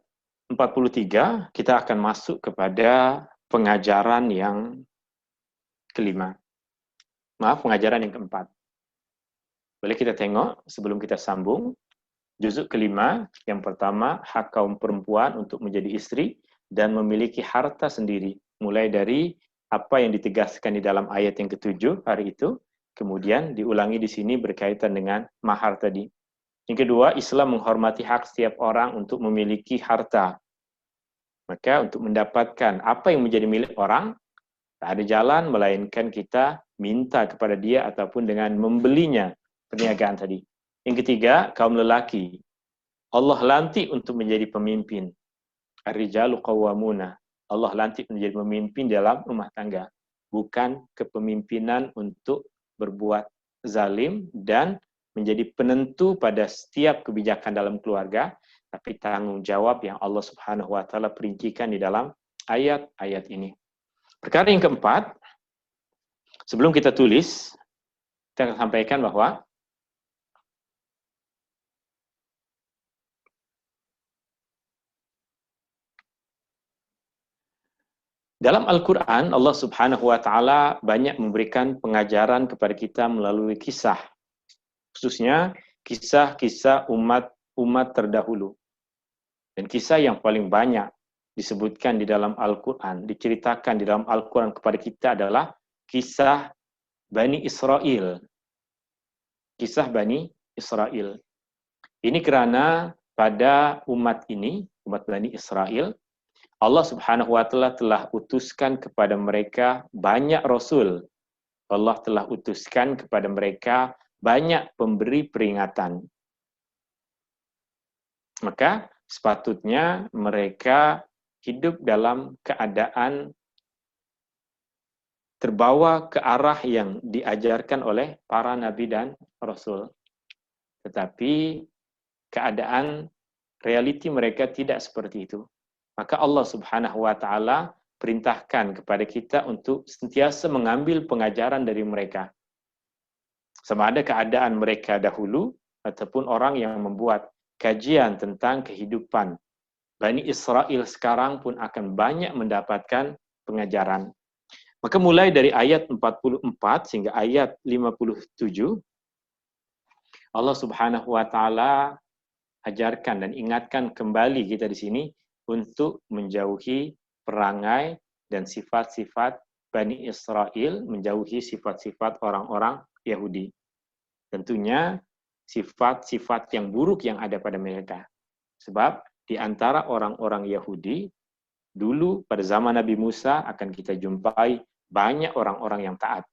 43, kita akan masuk kepada pengajaran yang kelima. Maaf, pengajaran yang keempat. Boleh kita tengok sebelum kita sambung. Juzuk kelima, yang pertama, hak kaum perempuan untuk menjadi istri dan memiliki harta sendiri. Mulai dari apa yang ditegaskan di dalam ayat yang ketujuh hari itu, kemudian diulangi di sini berkaitan dengan mahar tadi. Yang kedua, Islam menghormati hak setiap orang untuk memiliki harta. Maka untuk mendapatkan apa yang menjadi milik orang, tak ada jalan melainkan kita minta kepada dia ataupun dengan membelinya, perniagaan tadi. Yang ketiga, kaum lelaki. Allah lantik untuk menjadi pemimpin. Ar-rijalu qawwamuna. Allah lantik menjadi pemimpin dalam rumah tangga. Bukan kepemimpinan untuk berbuat zalim dan menjadi penentu pada setiap kebijakan dalam keluarga, tapi tanggung jawab yang Allah Subhanahu wa Ta'ala perincikan di dalam ayat-ayat ini. Perkara yang keempat, sebelum kita tulis, kita akan sampaikan bahwa dalam Al-Quran, Allah Subhanahu wa Ta'ala banyak memberikan pengajaran kepada kita melalui kisah, khususnya kisah-kisah umat terdahulu. Dan kisah yang paling banyak disebutkan di dalam Al-Quran, diceritakan di dalam Al-Quran kepada kita adalah kisah Bani Israel. Kisah Bani Israel. Ini kerana pada umat ini, umat Bani Israel, Allah Subhanahu wa Ta'ala telah utuskan kepada mereka banyak rasul. Allah telah utuskan kepada mereka banyak pemberi peringatan. Maka sepatutnya mereka hidup dalam keadaan terbawa ke arah yang diajarkan oleh para nabi dan rasul. Tetapi keadaan realiti mereka tidak seperti itu. Maka Allah Subhanahu wa Ta'ala perintahkan kepada kita untuk sentiasa mengambil pengajaran dari mereka. Sama ada keadaan mereka dahulu ataupun orang yang membuat kajian tentang kehidupan Bani Israel sekarang pun akan banyak mendapatkan pengajaran. Maka mulai dari ayat 44 sehingga ayat 57, Allah Subhanahu wa Ta'ala ajarkan dan ingatkan kembali kita di sini untuk menjauhi perangai dan sifat-sifat Bani Israel, menjauhi sifat-sifat orang-orang Yahudi. Tentunya sifat-sifat yang buruk yang ada pada mereka. Sebab di antara orang-orang Yahudi, dulu pada zaman Nabi Musa akan kita jumpai banyak orang-orang yang taat.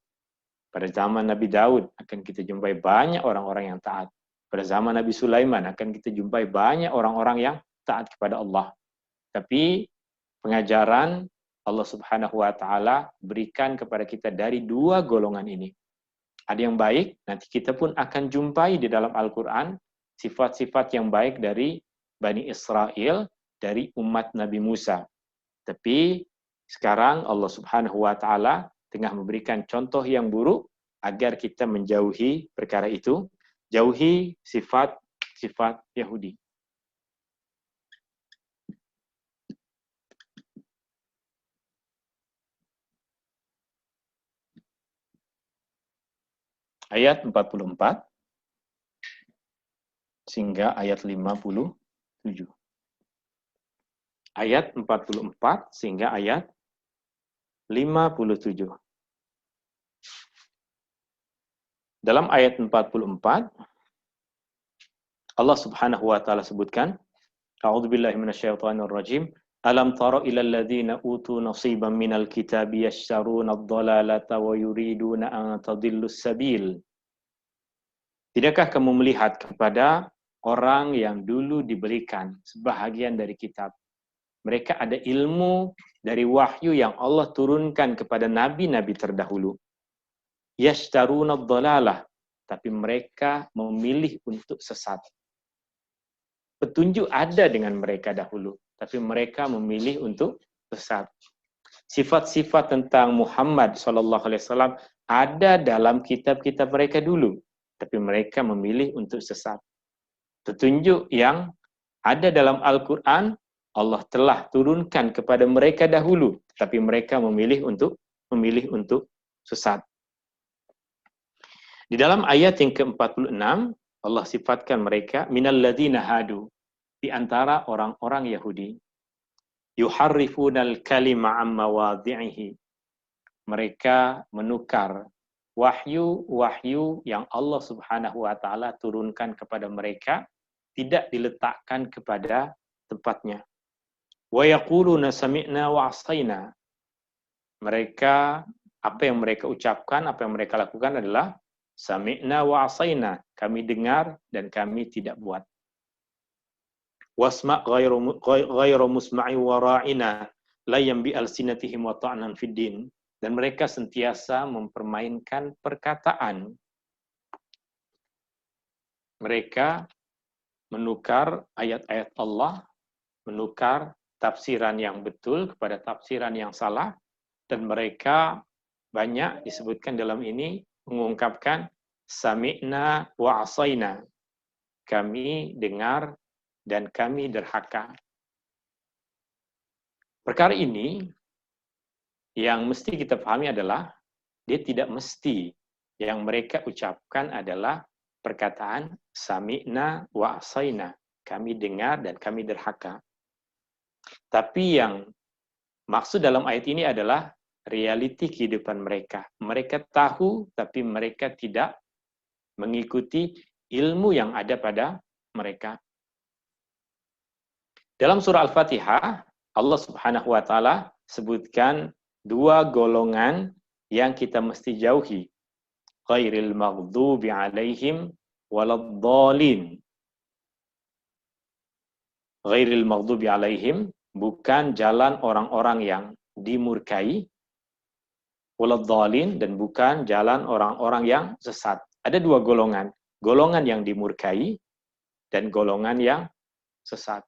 Pada zaman Nabi Daud akan kita jumpai banyak orang-orang yang taat. Pada zaman Nabi Sulaiman akan kita jumpai banyak orang-orang yang taat kepada Allah. Tapi pengajaran Allah Subhanahu wa Ta'ala berikan kepada kita dari dua golongan ini. Ada yang baik, nanti kita pun akan jumpai di dalam Al-Quran sifat-sifat yang baik dari Bani Israel, dari umat Nabi Musa. Tapi sekarang Allah Subhanahu wa Ta'ala tengah memberikan contoh yang buruk agar kita menjauhi perkara itu, jauhi sifat-sifat Yahudi. Ayat 44 sehingga ayat 57. Ayat 44 sehingga ayat 57. Dalam ayat 44, Allah Subhanahu wa Ta'ala sebutkan, A'udzubillahi minasyaitonirrajim. Alam tara ilal ladzina utu nasiban minal kitabi yashtaruna ad-dhalalata wa yuriduna an tadillus sabil. Tidakkah kamu melihat kepada orang yang dulu diberikan sebahagian dari kitab. Mereka ada ilmu dari wahyu yang Allah turunkan kepada nabi-nabi terdahulu. Yashtaruna dhalalah, tapi mereka memilih untuk sesat. Petunjuk ada dengan mereka dahulu, tapi mereka memilih untuk sesat. Sifat-sifat tentang Muhammad SAW ada dalam kitab-kitab mereka dulu, tapi mereka memilih untuk sesat. Petunjuk yang ada dalam Al-Quran, Allah telah turunkan kepada mereka dahulu, tapi mereka memilih untuk sesat. Di dalam ayat yang ke-46, Allah sifatkan mereka minalladzina hadu, di antara orang-orang Yahudi. Yuharrifunal kalima amma wadhi'ihi. Mereka menukar wahyu-wahyu yang Allah Subhanahu wa taala turunkan kepada mereka, tidak diletakkan kepada tempatnya. Wa yaquluna sami'na wa 'asaina. Mereka, apa yang mereka ucapkan, apa yang mereka lakukan adalah sami'na wa 'asaina, kami dengar dan kami tidak buat. Wasma' ghairu musma'i wa ra'ina la yambi alsinatihim wa ta'nan fid din. Dan mereka sentiasa mempermainkan perkataan. Mereka menukar ayat-ayat Allah, menukar tafsiran yang betul kepada tafsiran yang salah, dan mereka banyak disebutkan dalam ini mengungkapkan sami'na wa asaina. Kami dengar dan kami derhaka. Perkara ini yang mesti kita pahami adalah dia tidak mesti yang mereka ucapkan adalah perkataan sami'na wa asaina. Kami dengar dan kami derhaka. Tapi yang maksud dalam ayat ini adalah realiti kehidupan mereka. Mereka tahu tapi mereka tidak mengikuti ilmu yang ada pada mereka. Dalam surah Al-Fatihah, Allah Subhanahu wa taala sebutkan dua golongan yang kita mesti jauhi. Ghairil maghdubi alaihim waladdallin. Ghairil maghdubi alaihim, bukan jalan orang-orang yang dimurkai, waladdallin, dan bukan jalan orang-orang yang sesat. Ada dua golongan. Golongan yang dimurkai dan golongan yang sesat.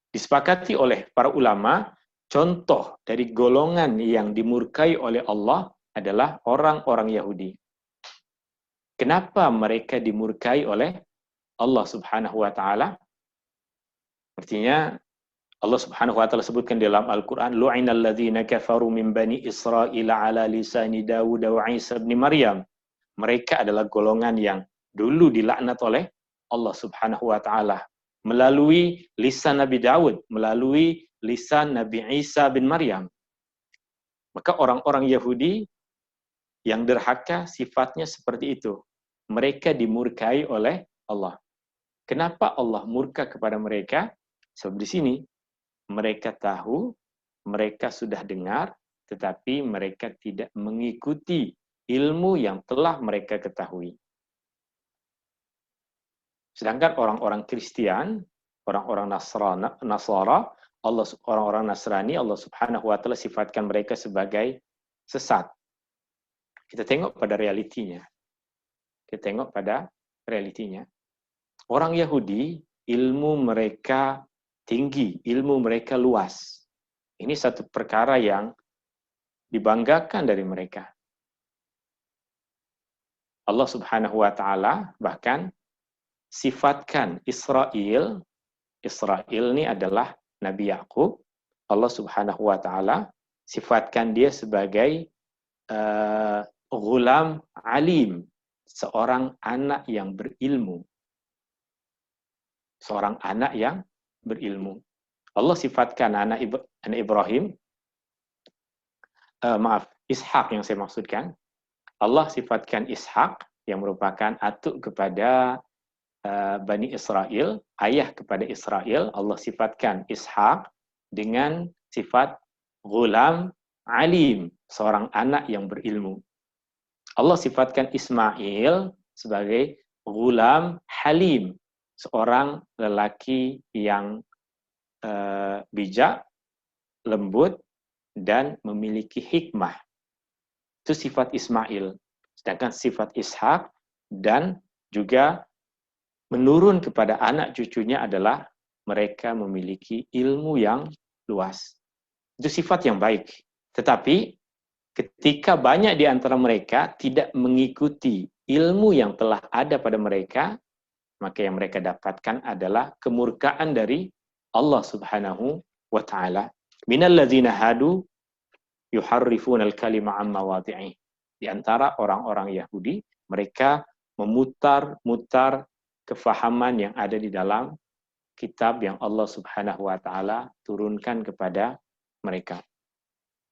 Disepakati oleh para ulama, contoh dari golongan yang dimurkai oleh Allah adalah orang-orang Yahudi. Kenapa mereka dimurkai oleh Allah Subhanahu wa taala? Artinya Allah Subhanahu wa taala sebutkan dalam Al-Qur'an, lu'inal ladzina kafaru min bani Israil ala lisani Dawud wa Isa bin Maryam. Mereka adalah golongan yang dulu dilaknat oleh Allah Subhanahu wa taala melalui lisan Nabi Daud, melalui lisan Nabi Isa bin Maryam. Maka orang-orang Yahudi yang derhaka sifatnya seperti itu. Mereka dimurkai oleh Allah. Kenapa Allah murka kepada mereka? Sebab di sini mereka tahu, mereka sudah dengar, tetapi mereka tidak mengikuti ilmu yang telah mereka ketahui. Sedangkan orang-orang Kristen, orang-orang Nasara, orang-orang Nasrani, Allah Subhanahu wa taala sifatkan mereka sebagai sesat. Kita tengok pada realitinya. Orang Yahudi, ilmu mereka tinggi, ilmu mereka luas. Ini satu perkara yang dibanggakan dari mereka. Allah Subhanahu wa taala bahkan sifatkan Israel ini adalah Nabi Yakub. Allah Subhanahu wa taala sifatkan dia sebagai ghulam alim, seorang anak yang berilmu. Seorang anak yang berilmu. Allah sifatkan anak Ibrahim, Ishak yang saya maksudkan. Allah sifatkan Ishak yang merupakan atuk kepada Bani Israel, ayah kepada Israel. Allah sifatkan Ishak dengan sifat ghulam alim, seorang anak yang berilmu. Allah sifatkan Ismail sebagai ghulam halim, seorang lelaki yang bijak, lembut, dan memiliki hikmah. Itu sifat Ismail. Sedangkan sifat Ishak dan juga menurun kepada anak cucunya adalah mereka memiliki ilmu yang luas. Itu sifat yang baik. Tetapi ketika banyak di antara mereka tidak mengikuti ilmu yang telah ada pada mereka, maka yang mereka dapatkan adalah kemurkaan dari Allah Subhanahu wa taala. Minal ladzina hadu yuharrifuna al-kalima an mawadhi'i. Di antara orang-orang Yahudi, mereka memutar-mutar kefahaman yang ada di dalam kitab yang Allah Subhanahu wa taala turunkan kepada mereka.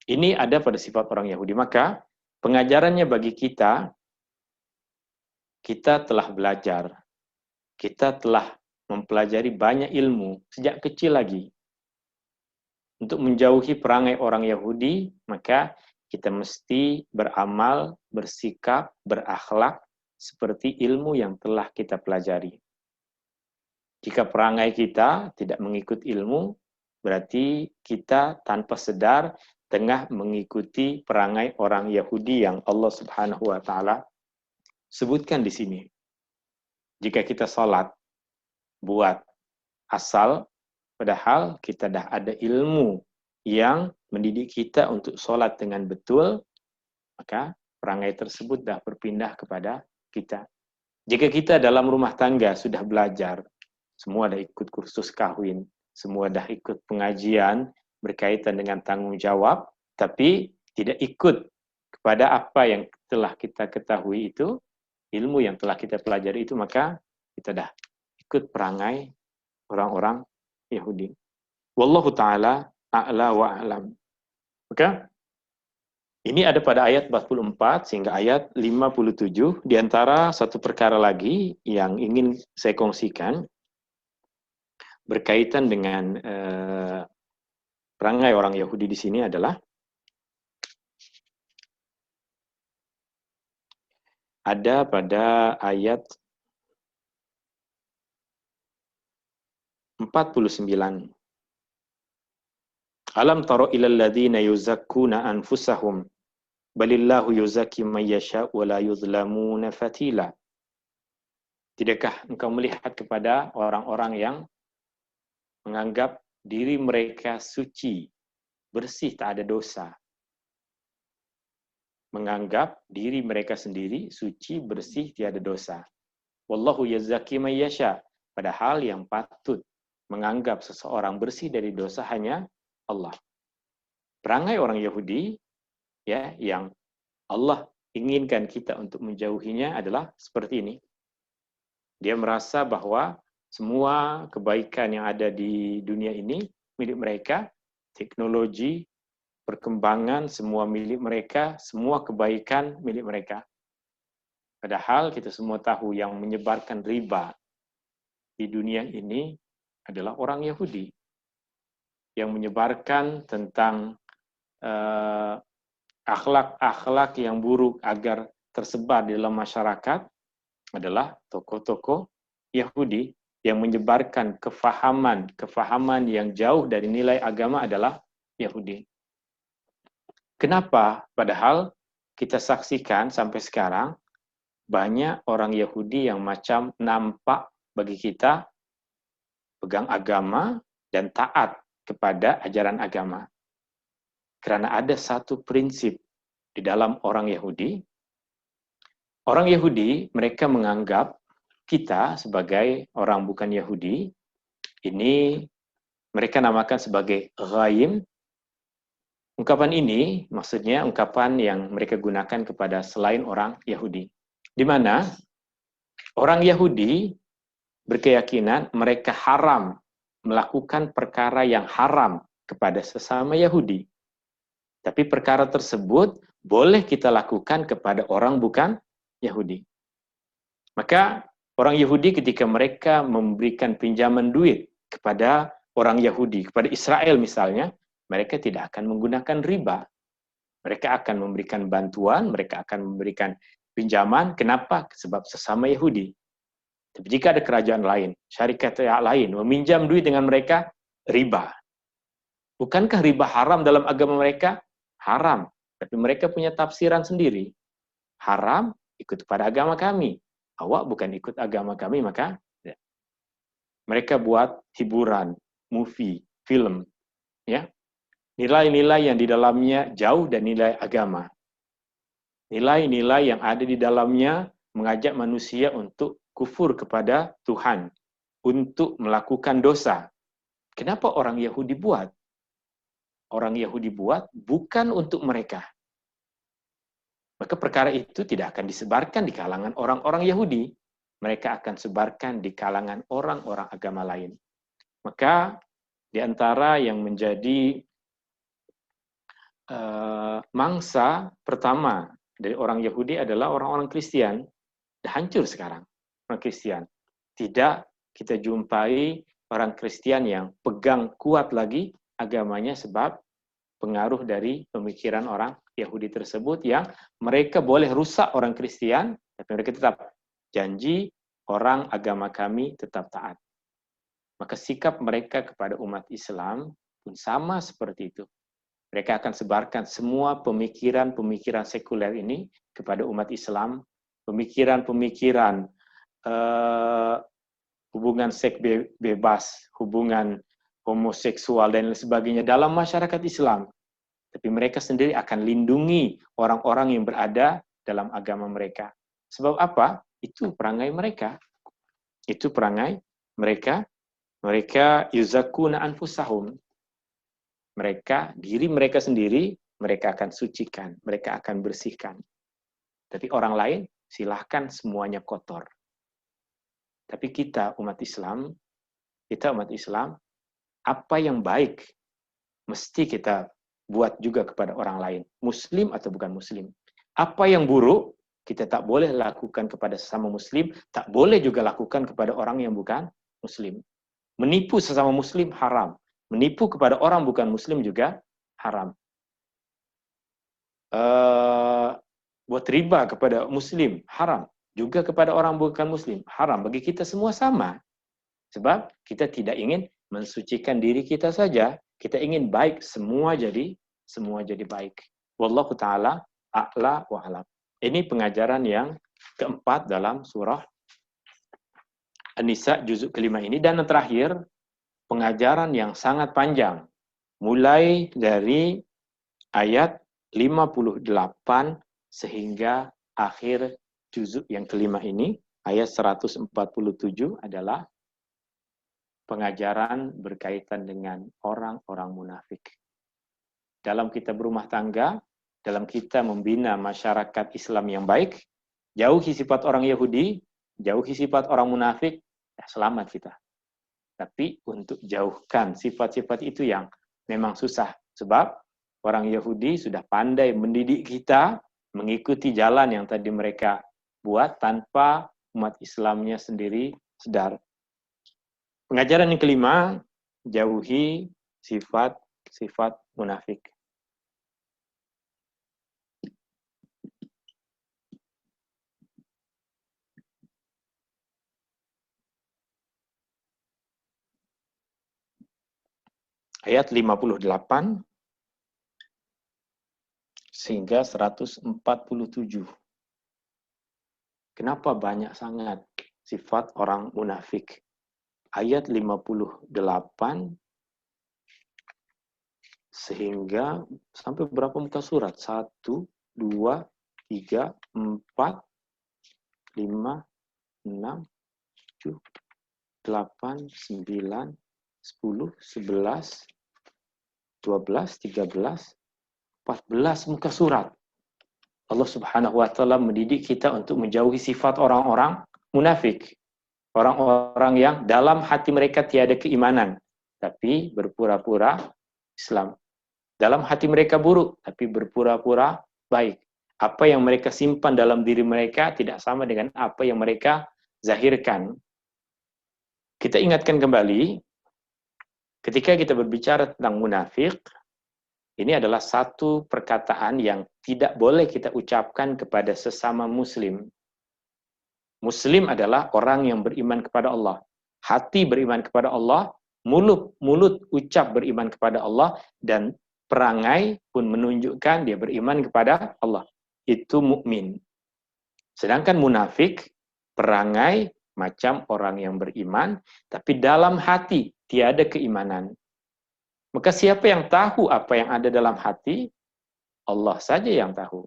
Ini ada pada sifat orang Yahudi. Maka pengajarannya bagi kita, kita telah belajar, kita telah mempelajari banyak ilmu sejak kecil lagi. Untuk menjauhi perangai orang Yahudi, maka kita mesti beramal, bersikap, berakhlak seperti ilmu yang telah kita pelajari. Jika perangai kita tidak mengikut ilmu, berarti kita tanpa sadar tengah mengikuti perangai orang Yahudi yang Allah Subhanahu wa taala sebutkan di sini. Jika kita salat buat asal, padahal kita dah ada ilmu yang mendidik kita untuk sholat dengan betul, maka perangai tersebut dah berpindah kepada kita. Jika kita dalam rumah tangga sudah belajar, semua dah ikut kursus kahwin, semua dah ikut pengajian berkaitan dengan tanggung jawab, tapi tidak ikut kepada apa yang telah kita ketahui itu, ilmu yang telah kita pelajari itu, maka kita dah ikut perangai orang-orang Yahudi. Wallahu ta'ala a'la wa a'lam. Maka ini ada pada ayat 44 sehingga ayat 57. Di antara satu perkara lagi yang ingin saya kongsikan berkaitan dengan perangai orang Yahudi di sini adalah ada pada ayat 49. Alam tara ilal ladzina yuzakkuna anfusahum balillahu yuzakki man yasha wa la yuzlamuna fatila. Tidakkah engkau melihat kepada orang-orang yang menganggap diri mereka suci, bersih, tak ada dosa. Menganggap diri mereka sendiri suci, bersih, tiada dosa. Wallahu yuzakki man yasha. Padahal yang patut menganggap seseorang bersih dari dosa hanya Allah. Perangai orang Yahudi ya yang Allah inginkan kita untuk menjauhinya adalah seperti ini. Dia merasa bahwa semua kebaikan yang ada di dunia ini milik mereka, teknologi, perkembangan semua milik mereka, semua kebaikan milik mereka. Padahal kita semua tahu yang menyebarkan riba di dunia ini adalah orang Yahudi. Yang menyebarkan tentang akhlak-akhlak yang buruk agar tersebar di dalam masyarakat adalah tokoh-tokoh Yahudi. Yang menyebarkan kefahaman yang jauh dari nilai agama adalah Yahudi. Kenapa? Padahal kita saksikan sampai sekarang banyak orang Yahudi yang macam nampak bagi kita pegang agama dan taat kepada ajaran agama. Karena ada satu prinsip di dalam orang Yahudi. Orang Yahudi, mereka menganggap kita sebagai orang bukan Yahudi, ini mereka namakan sebagai ghaim. Ungkapan ini maksudnya ungkapan yang mereka gunakan kepada selain orang Yahudi. Di mana orang Yahudi berkeyakinan mereka haram melakukan perkara yang haram kepada sesama Yahudi. Tapi perkara tersebut boleh kita lakukan kepada orang bukan Yahudi. Maka orang Yahudi ketika mereka memberikan pinjaman duit kepada orang Yahudi, kepada Israel misalnya, mereka tidak akan menggunakan riba. Mereka akan memberikan bantuan, mereka akan memberikan pinjaman. Kenapa? Sebab sesama Yahudi. Tapi jika ada kerajaan lain, syarikat yang lain, meminjam duit dengan mereka, riba. Bukankah riba haram dalam agama mereka? Haram. Tapi mereka punya tafsiran sendiri. Haram, ikut pada agama kami. Awak bukan ikut agama kami, maka ya. Mereka buat hiburan, movie, film. Ya, nilai-nilai yang di dalamnya jauh dari nilai agama. Nilai-nilai yang ada di dalamnya mengajak manusia untuk kufur kepada Tuhan, untuk melakukan dosa. Kenapa orang Yahudi buat? Orang Yahudi buat bukan untuk mereka. Maka perkara itu tidak akan disebarkan di kalangan orang-orang Yahudi. Mereka akan sebarkan di kalangan orang-orang agama lain. Maka di antara yang menjadi mangsa pertama dari orang Yahudi adalah orang-orang Kristen. Sudah hancur sekarang orang Kristen. Tidak kita jumpai orang Kristen yang pegang kuat lagi agamanya sebab pengaruh dari pemikiran orang Yahudi tersebut yang mereka boleh rusak orang Kristen, tapi mereka tetap janji orang agama kami tetap taat. Maka sikap mereka kepada umat Islam pun sama seperti itu. Mereka akan sebarkan semua pemikiran-pemikiran sekuler ini kepada umat Islam, pemikiran-pemikiran hubungan seks bebas, hubungan homoseksual dan lain sebagainya dalam masyarakat Islam. Tapi mereka sendiri akan lindungi orang-orang yang berada dalam agama mereka. Sebab apa? Itu perangai mereka. Itu perangai mereka. Mereka yuzakuna anfusahum. Mereka, diri mereka sendiri, mereka akan sucikan. Mereka akan bersihkan. Tapi orang lain, silahkan semuanya kotor. Tapi kita umat Islam, apa yang baik mesti kita buat juga kepada orang lain, muslim atau bukan muslim. Apa yang buruk kita tak boleh lakukan kepada sesama muslim, tak boleh juga lakukan kepada orang yang bukan muslim. Menipu sesama muslim haram, menipu kepada orang bukan muslim juga haram. Buat riba kepada muslim haram, juga kepada orang bukan muslim haram. Bagi kita semua sama. Sebab kita tidak ingin mensucikan diri kita saja, kita ingin baik, semua jadi baik. Wallahu taala a'la wa a'lam. Ini pengajaran yang keempat dalam surah An-Nisa juzuk kelima ini, dan yang terakhir pengajaran yang sangat panjang mulai dari ayat 58 sehingga akhir juzuk yang kelima ini, ayat 147 adalah pengajaran berkaitan dengan orang-orang munafik. Dalam kita berumah tangga, dalam kita membina masyarakat Islam yang baik, jauhi sifat orang Yahudi, jauhi sifat orang munafik, ya selamat kita. Tapi untuk jauhkan sifat-sifat itu yang memang susah. Sebab orang Yahudi sudah pandai mendidik kita mengikuti jalan yang tadi mereka buat tanpa umat Islamnya sendiri sadar. Pengajaran yang kelima, jauhi sifat-sifat munafik. Ayat 58 sehingga 147. Kenapa banyak sangat sifat orang munafik? Ayat 58 sehingga sampai berapa muka surat? 1, 2, 3, 4, 5, 6, 7, 8, 9, 10, 11, 12, 13, 14 muka surat. Allah Subhanahu wa taala mendidik kita untuk menjauhi sifat orang-orang munafik. Orang-orang yang dalam hati mereka tiada keimanan, tapi berpura-pura Islam. Dalam hati mereka buruk, tapi berpura-pura baik. Apa yang mereka simpan dalam diri mereka tidak sama dengan apa yang mereka zahirkan. Kita ingatkan kembali, ketika kita berbicara tentang munafik, ini adalah satu perkataan yang tidak boleh kita ucapkan kepada sesama muslim. Muslim adalah orang yang beriman kepada Allah. Hati beriman kepada Allah, mulut ucap beriman kepada Allah, dan perangai pun menunjukkan dia beriman kepada Allah. Itu mukmin. Sedangkan munafik, perangai macam orang yang beriman, tapi dalam hati tiada keimanan. Maka siapa yang tahu apa yang ada dalam hati? Allah saja yang tahu.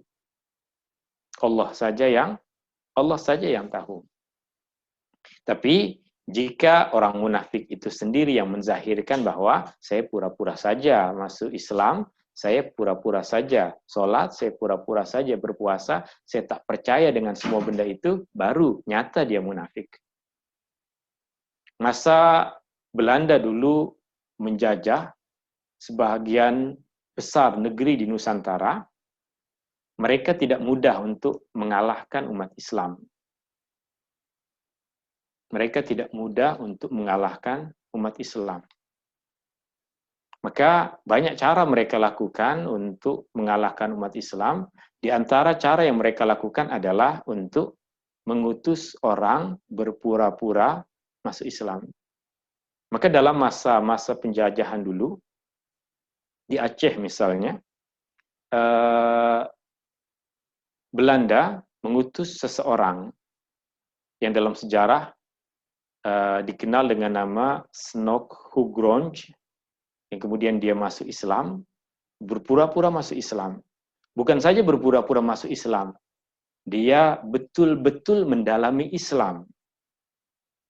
Allah saja yang tahu. Tapi jika orang munafik itu sendiri yang menzahirkan bahwa saya pura-pura saja masuk Islam, saya pura-pura saja sholat, saya pura-pura saja berpuasa, saya tak percaya dengan semua benda itu, baru nyata dia munafik. Masa Belanda dulu menjajah sebagian besar negeri di Nusantara, mereka tidak mudah untuk mengalahkan umat Islam. Mereka tidak mudah untuk mengalahkan umat Islam. Maka banyak cara mereka lakukan untuk mengalahkan umat Islam. Di antara cara yang mereka lakukan adalah untuk mengutus orang berpura-pura masuk Islam. Maka dalam masa-masa penjajahan dulu, di Aceh misalnya, Belanda mengutus seseorang yang dalam sejarah dikenal dengan nama Snok Hugronj, yang kemudian dia masuk Islam, berpura-pura masuk Islam. Bukan saja berpura-pura masuk Islam, dia betul-betul mendalami Islam.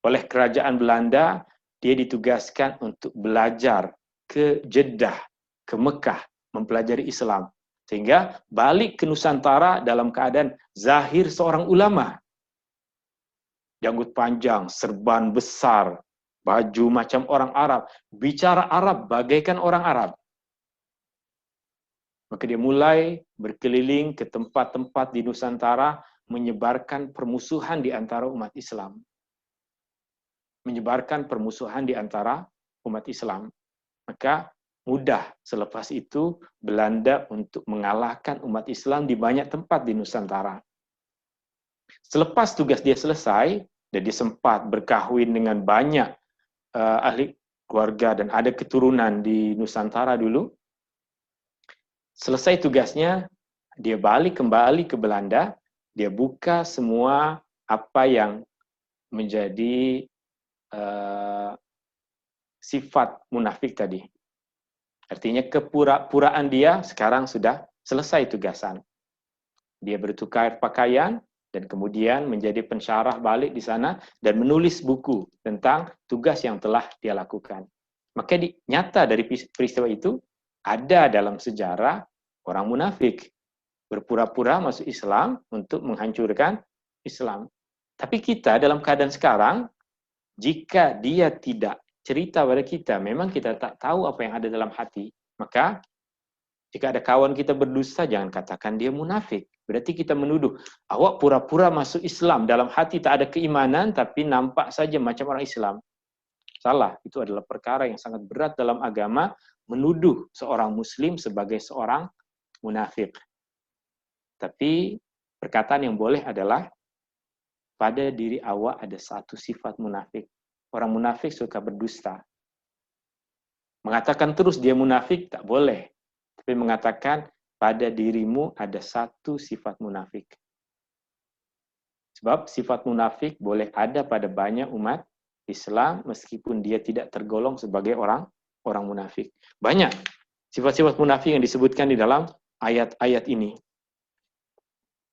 Oleh kerajaan Belanda, dia ditugaskan untuk belajar ke Jeddah, ke Mekah, mempelajari Islam. Sehingga balik ke Nusantara dalam keadaan zahir seorang ulama. Janggut panjang, serban besar, baju macam orang Arab, bicara Arab bagaikan orang Arab. Maka dia mulai berkeliling ke tempat-tempat di Nusantara, menyebarkan permusuhan di antara umat Islam. Menyebarkan permusuhan di antara umat Islam. Maka mudah selepas itu Belanda untuk mengalahkan umat Islam di banyak tempat di Nusantara. Selepas tugas dia selesai, dan dia sempat berkahwin dengan banyak ahli keluarga dan ada keturunan di Nusantara dulu. Selesai tugasnya, dia balik kembali ke Belanda, dia buka semua apa yang menjadi sifat munafik tadi. Artinya kepura-puraan dia sekarang sudah selesai tugasan. Dia bertukar pakaian dan kemudian menjadi pensyarah balik di sana dan menulis buku tentang tugas yang telah dia lakukan. Maka nyata dari peristiwa itu ada dalam sejarah orang munafik berpura-pura masuk Islam untuk menghancurkan Islam. Tapi kita dalam keadaan sekarang, jika dia tidak cerita pada kita, memang kita tak tahu apa yang ada dalam hati, maka jika ada kawan kita berdusta, jangan katakan dia munafik. Berarti kita menuduh, awak pura-pura masuk Islam, dalam hati tak ada keimanan, tapi nampak saja macam orang Islam. Salah, itu adalah perkara yang sangat berat dalam agama, menuduh seorang Muslim sebagai seorang munafik. Tapi perkataan yang boleh adalah, pada diri awak ada satu sifat munafik. Orang munafik suka berdusta. Mengatakan terus dia munafik, tak boleh. Tapi mengatakan, pada dirimu ada satu sifat munafik. Sebab sifat munafik boleh ada pada banyak umat Islam, meskipun dia tidak tergolong sebagai orang munafik. Banyak sifat-sifat munafik yang disebutkan di dalam ayat-ayat ini.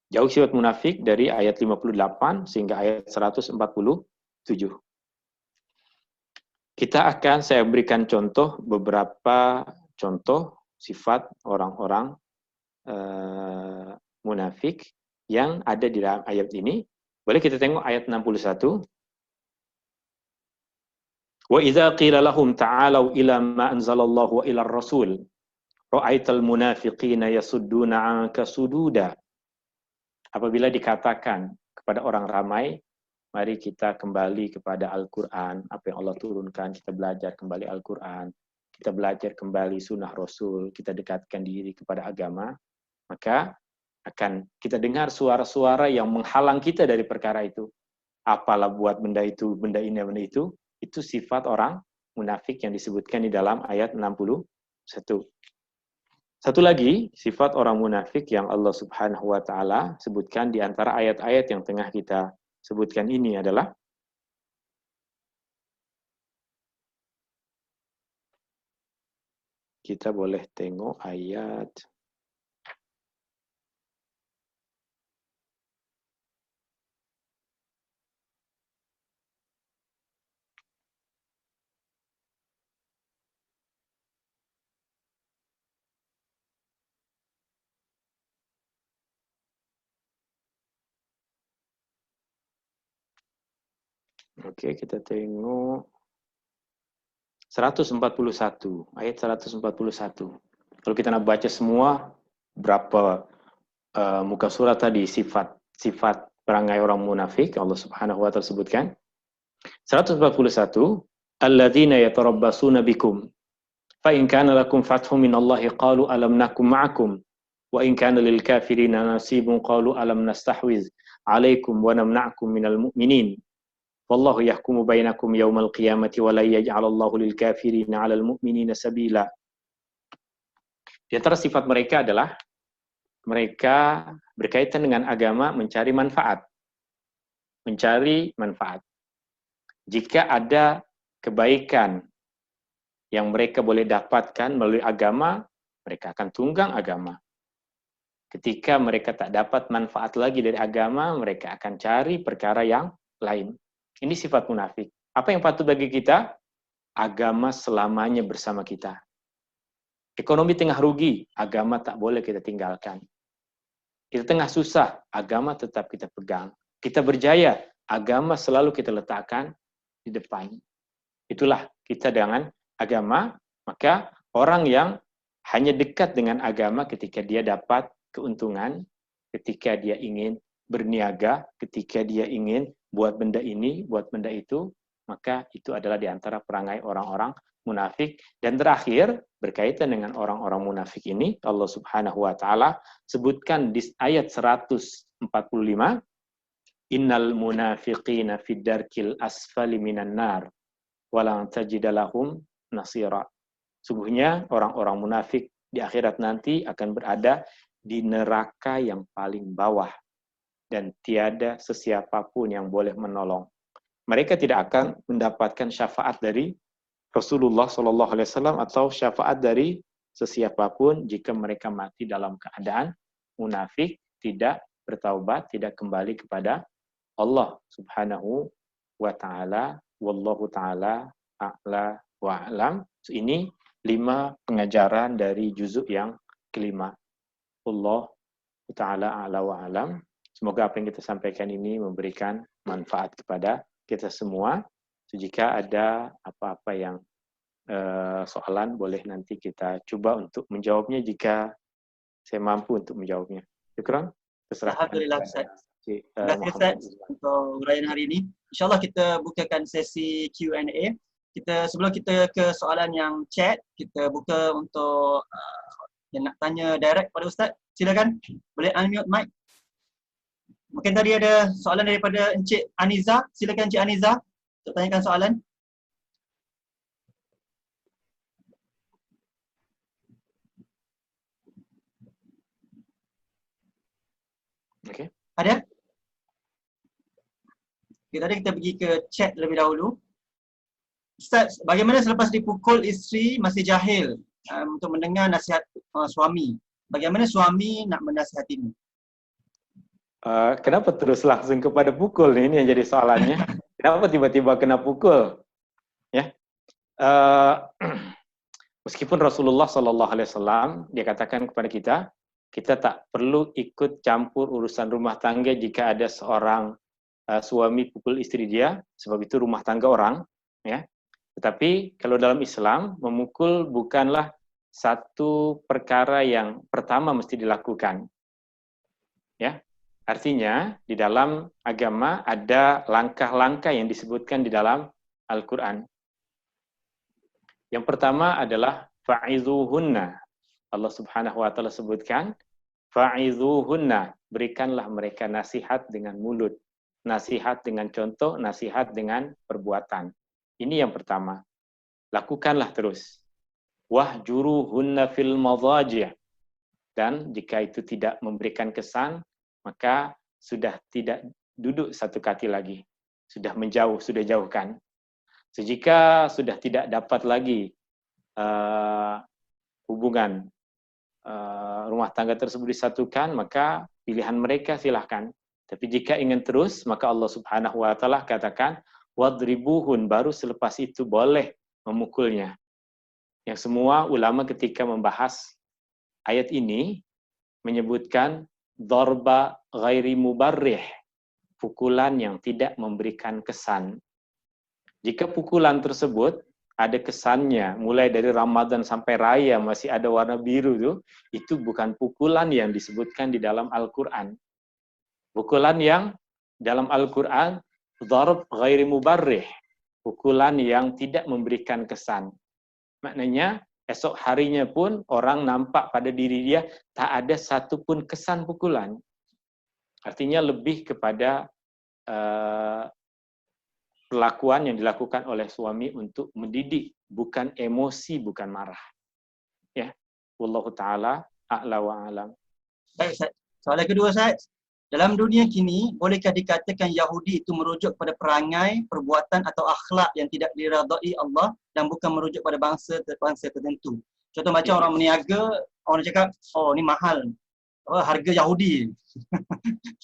Jauh sifat munafik dari ayat 58 sehingga ayat 147. Saya berikan contoh, beberapa contoh sifat orang-orang munafik yang ada di dalam ayat ini. Boleh kita tengok ayat 61. Wa idza qila lahum ta'alu ila ma anzalallahu wa ila ar-rasul ra'aital munafiqina yasudduna 'anka sududa. Apabila dikatakan kepada orang ramai, mari kita kembali kepada Al-Quran, apa yang Allah turunkan, kita belajar kembali Al-Quran, kita belajar kembali sunnah Rasul, kita dekatkan diri kepada agama, maka akan kita dengar suara-suara yang menghalang kita dari perkara itu. apalah buat benda itu, benda ini, benda itu sifat orang munafik yang disebutkan di dalam ayat 61. Satu lagi, sifat orang munafik yang Allah Subhanahu wa Ta'ala sebutkan di antara ayat-ayat yang tengah kita sebutkan ini adalah kita boleh tengok ayat Oke, kita tengok 141, ayat 141. Kalau kita nak baca semua, berapa muka surat tadi sifat perangai orang munafik, Allah Subhanahu wa Ta'ala sebutkan. 141, alladzina yatarabbasuna bikum fa in kana lakum fathun min Allah qalu alam nakum ma'akum wa in kana lil kafirina nasibun qalu alam nastahwiz alaikum wa namna'kum minal mu'minin. Wallahu yahkumu bainakum yaumal qiyamati wa la yaj'alallahu lil kafirina 'alal mu'minina sabila. Di antara sifat mereka adalah mereka berkaitan dengan agama mencari manfaat. Mencari manfaat. Jika ada kebaikan yang mereka boleh dapatkan melalui agama, mereka akan tunggang agama. Ketika mereka tak dapat manfaat lagi dari agama, mereka akan cari perkara yang lain. Ini sifat munafik. Apa yang patut bagi kita? Agama selamanya bersama kita. Ekonomi tengah rugi, agama tak boleh kita tinggalkan. Kita tengah susah, agama tetap kita pegang. Kita berjaya, agama selalu kita letakkan di depan. Itulah kita dengan agama, maka orang yang hanya dekat dengan agama ketika dia dapat keuntungan, ketika dia ingin berniaga, ketika dia ingin buat benda ini, buat benda itu, maka itu adalah di antara perangai orang-orang munafik. Dan terakhir, berkaitan dengan orang-orang munafik ini, Allah Subhanahu wa Ta'ala sebutkan di ayat 145, innal munafiqina fid darkil asfali minan nar walang tajida lahum nasira. Sungguhnya orang-orang munafik di akhirat nanti akan berada di neraka yang paling bawah dan tiada sesiapapun yang boleh menolong. Mereka tidak akan mendapatkan syafaat dari Rasulullah SAW atau syafaat dari sesiapapun jika mereka mati dalam keadaan munafik, tidak bertaubat, tidak kembali kepada Allah Subhanahu wa Ta'ala. Wallahu Ta'ala a'la wa a'lam. Ini 5 pengajaran dari juzuk yang kelima. Allah Ta'ala a'la wa a'lam. Semoga apa yang kita sampaikan ini memberikan manfaat kepada kita semua. Jika ada apa-apa yang soalan, boleh nanti kita coba untuk menjawabnya jika saya mampu untuk menjawabnya. Syukran. Alhamdulillah Ustaz. Terima kasih Ustaz untuk uraian hari ini. InsyaAllah kita bukakan sesi Q&A. Sebelum kita ke soalan yang chat, kita buka untuk yang nak tanya direct pada Ustaz. Silakan. Boleh unmute mic. Mungkin tadi ada soalan daripada Encik Aniza. Silakan Encik Aniza untuk tanyakan soalan. Okey. Ada? Okay, tadi kita pergi ke chat lebih dahulu. Ustaz, bagaimana selepas dipukul isteri masih jahil untuk mendengar nasihat suami? Bagaimana suami nak menasihatinya? Kenapa terus langsung kepada pukul ini yang jadi soalannya? Kenapa tiba-tiba kena pukul? Ya, meskipun Rasulullah SAW dia katakan kepada kita, kita tak perlu ikut campur urusan rumah tangga jika ada seorang suami pukul istri dia, sebab itu rumah tangga orang. Ya, tetapi kalau dalam Islam memukul bukanlah satu perkara yang pertama mesti dilakukan. Ya. Artinya, di dalam agama ada langkah-langkah yang disebutkan di dalam Al-Quran. Yang pertama adalah fa'izuhunna. Allah Subhanahu wa Ta'ala sebutkan, fa'izuhunna, berikanlah mereka nasihat dengan mulut. nasihat dengan contoh, nasihat dengan perbuatan. Ini yang pertama. Lakukanlah terus. Wahjuruhunna fil madhaji'. Dan jika itu tidak memberikan kesan, maka sudah tidak duduk satu kaki lagi. Sudah menjauh, sudah jauhkan. Jika sudah tidak dapat lagi hubungan rumah tangga tersebut disatukan, maka pilihan mereka silahkan. Tapi jika ingin terus, maka Allah Subhanahu wa Ta'ala katakan, wadribuhun, baru selepas itu boleh memukulnya. Yang semua ulama ketika membahas ayat ini menyebutkan dharba ghairi mubarrih, pukulan yang tidak memberikan kesan. Jika pukulan tersebut ada kesannya, mulai dari Ramadan sampai Raya masih ada warna biru tuh, itu bukan pukulan yang disebutkan di dalam Al-Quran. Pukulan yang dalam Al-Quran, dharb ghairi mubarrih, pukulan yang tidak memberikan kesan. Maknanya, esok harinya pun orang nampak pada diri dia tak ada satupun kesan pukulan. Artinya lebih kepada perlakuan yang dilakukan oleh suami untuk mendidik, bukan emosi, bukan marah. Ya, wallahu taala a'la wa a'lam. Baik, Ustaz. Soalan kedua, Ustaz. Dalam dunia kini, bolehkah dikatakan Yahudi itu merujuk pada perangai, perbuatan atau akhlak yang tidak diridai Allah dan bukan merujuk pada bangsa tertentu? Contoh macam orang meniaga, orang cakap, oh ni mahal, harga Yahudi.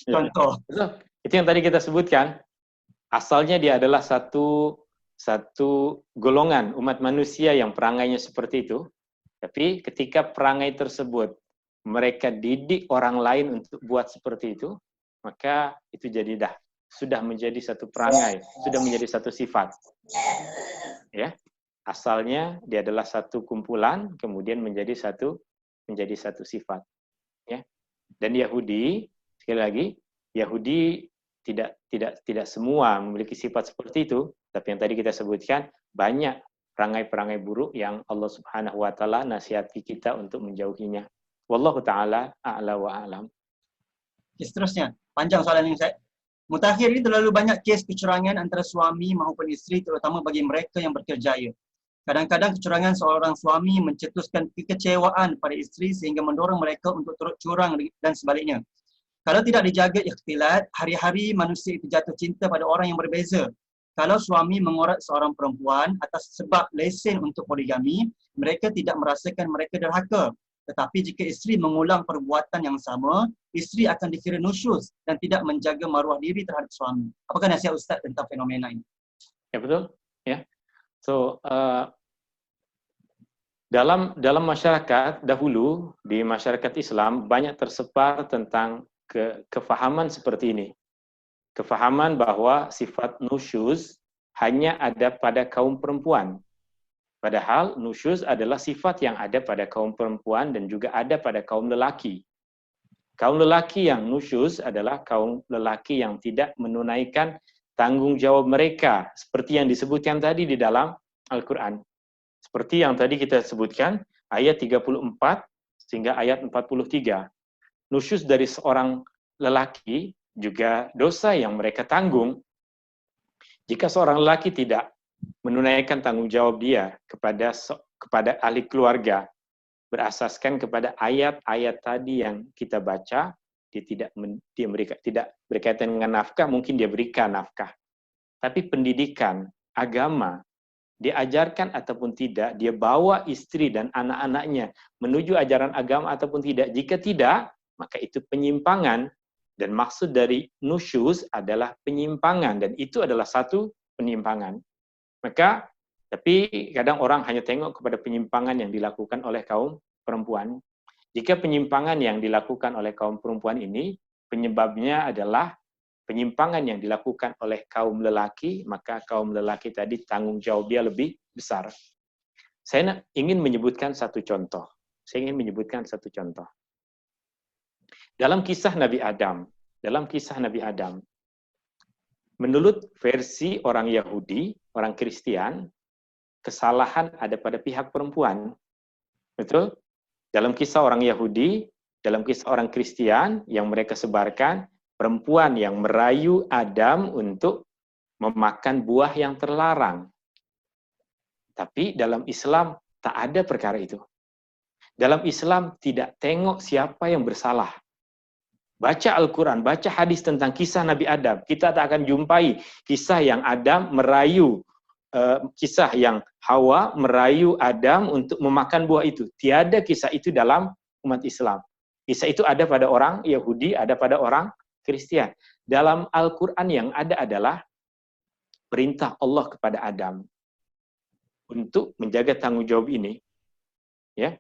Contoh. Ya. Itu yang tadi kita sebutkan. Asalnya dia adalah satu golongan umat manusia yang perangainya seperti itu. Tapi ketika perangai tersebut mereka didik orang lain untuk buat seperti itu, maka itu jadi sudah menjadi satu perangai, sudah menjadi satu sifat. Ya. Asalnya dia adalah satu kumpulan, kemudian menjadi satu sifat. Ya. Dan Yahudi, sekali lagi, Yahudi tidak semua memiliki sifat seperti itu, tapi yang tadi kita sebutkan banyak perangai-perangai buruk yang Allah Subhanahu wa Ta'ala nasihati kita untuk menjauhinya. Wallahu ta'ala a'la wa a'lam. Seterusnya, panjang soalan ini, Ustaz. Mutakhir ini terlalu banyak kes kecurangan antara suami maupun isteri, terutama bagi mereka yang berkerjaya. Kadang-kadang kecurangan seorang suami mencetuskan kekecewaan pada isteri sehingga mendorong mereka untuk turut curang dan sebaliknya. Kalau tidak dijaga ikhtilat, hari-hari manusia itu jatuh cinta pada orang yang berbeza. Kalau suami mengorat seorang perempuan atas sebab lesen untuk poligami, mereka tidak merasakan mereka derhaka. Tetapi jika isteri mengulang perbuatan yang sama, isteri akan dikira nusyuz dan tidak menjaga maruah diri terhadap suami. Apakah nasihat Ustaz tentang fenomena ini? Ya, betul. Ya. So, dalam masyarakat dahulu, di masyarakat Islam banyak tersebar tentang kefahaman seperti ini. Kefahaman bahwa sifat nusyuz hanya ada pada kaum perempuan. Padahal nusyuz adalah sifat yang ada pada kaum perempuan dan juga ada pada kaum lelaki. Kaum lelaki yang nusyuz adalah kaum lelaki yang tidak menunaikan tanggung jawab mereka, seperti yang disebutkan tadi di dalam Al-Quran. Seperti yang tadi kita sebutkan, ayat 34 sehingga ayat 43. Nusyuz dari seorang lelaki juga dosa yang mereka tanggung. Jika seorang lelaki tidak menunaikan tanggung jawab dia kepada ahli keluarga, berasaskan kepada ayat-ayat tadi yang kita baca, dia tidak berkaitan dengan nafkah, mungkin dia berikan nafkah. Tapi pendidikan, agama, diajarkan ataupun tidak, dia bawa istri dan anak-anaknya menuju ajaran agama ataupun tidak. Jika tidak, maka itu penyimpangan, dan maksud dari nusyuz adalah penyimpangan, dan itu adalah satu penyimpangan. Maka, tapi kadang orang hanya tengok kepada penyimpangan yang dilakukan oleh kaum perempuan. Jika penyimpangan yang dilakukan oleh kaum perempuan ini, penyebabnya adalah penyimpangan yang dilakukan oleh kaum lelaki, maka kaum lelaki tadi tanggung jawab dia lebih besar. Saya ingin menyebutkan satu contoh. Dalam kisah Nabi Adam, menurut versi orang Yahudi, orang Kristen, kesalahan ada pada pihak perempuan. Betul? Dalam kisah orang Yahudi, dalam kisah orang Kristen yang mereka sebarkan, perempuan yang merayu Adam untuk memakan buah yang terlarang. Tapi dalam Islam tak ada perkara itu. Dalam Islam tidak tengok siapa yang bersalah. Baca Al-Quran, baca hadis tentang kisah Nabi Adam. Kita tak akan jumpai kisah yang Adam merayu, kisah yang Hawa merayu Adam untuk memakan buah itu. Tiada kisah itu dalam umat Islam. Kisah itu ada pada orang Yahudi, ada pada orang Kristen. Dalam Al-Quran yang ada adalah perintah Allah kepada Adam untuk menjaga tanggung jawab ini. Ya,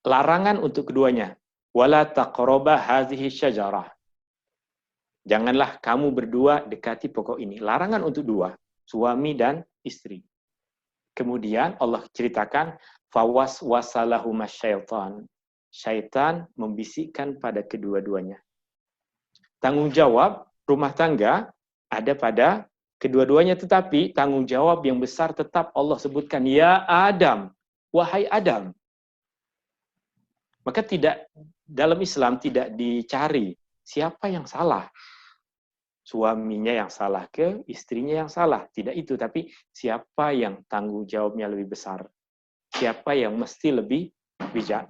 larangan untuk keduanya. Wala taqraba hadhihi syajarah. Janganlah kamu berdua dekati pokok ini. Larangan untuk dua, suami dan istri. Kemudian Allah ceritakan fawaswasalahuma syaitan. Syaitan membisikkan pada kedua-duanya. Tanggung jawab rumah tangga ada pada kedua-duanya, tetapi tanggung jawab yang besar tetap Allah sebutkan, ya Adam, wahai Adam. Maka tidak, dalam Islam tidak dicari siapa yang salah. Suaminya yang salah ke istrinya yang salah. Tidak itu, tapi siapa yang tanggung jawabnya lebih besar. Siapa yang mesti lebih bijak.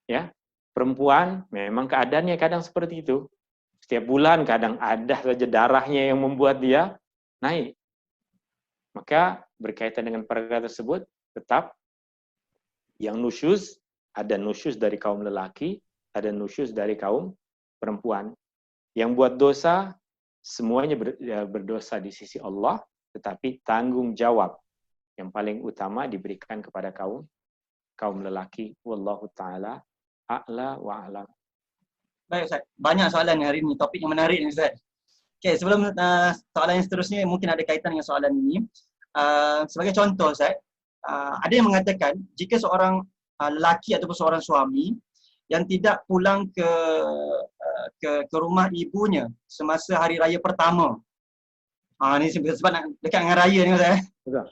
Ya, perempuan memang keadaannya kadang seperti itu. Setiap bulan kadang ada saja darahnya yang membuat dia naik. Maka berkaitan dengan perkara tersebut, tetap yang nusyuz, ada nusyuz dari kaum lelaki, ada nusyuz dari kaum perempuan. Yang buat dosa, semuanya berdosa di sisi Allah, tetapi tanggung jawab yang paling utama diberikan kepada kaum lelaki. Wallahu ta'ala a'la wa a'lam. Baik Ustaz, banyak soalan hari ini, topik yang menarik ni Ustaz. Okay, sebelum soalan yang seterusnya mungkin ada kaitan dengan soalan ini. Sebagai contoh Ustaz, ada yang mengatakan jika seorang lelaki ataupun seorang suami yang tidak pulang ke rumah ibunya semasa hari raya pertama. Ni sebab nak dekat dengan raya ni Ustaz. Betul.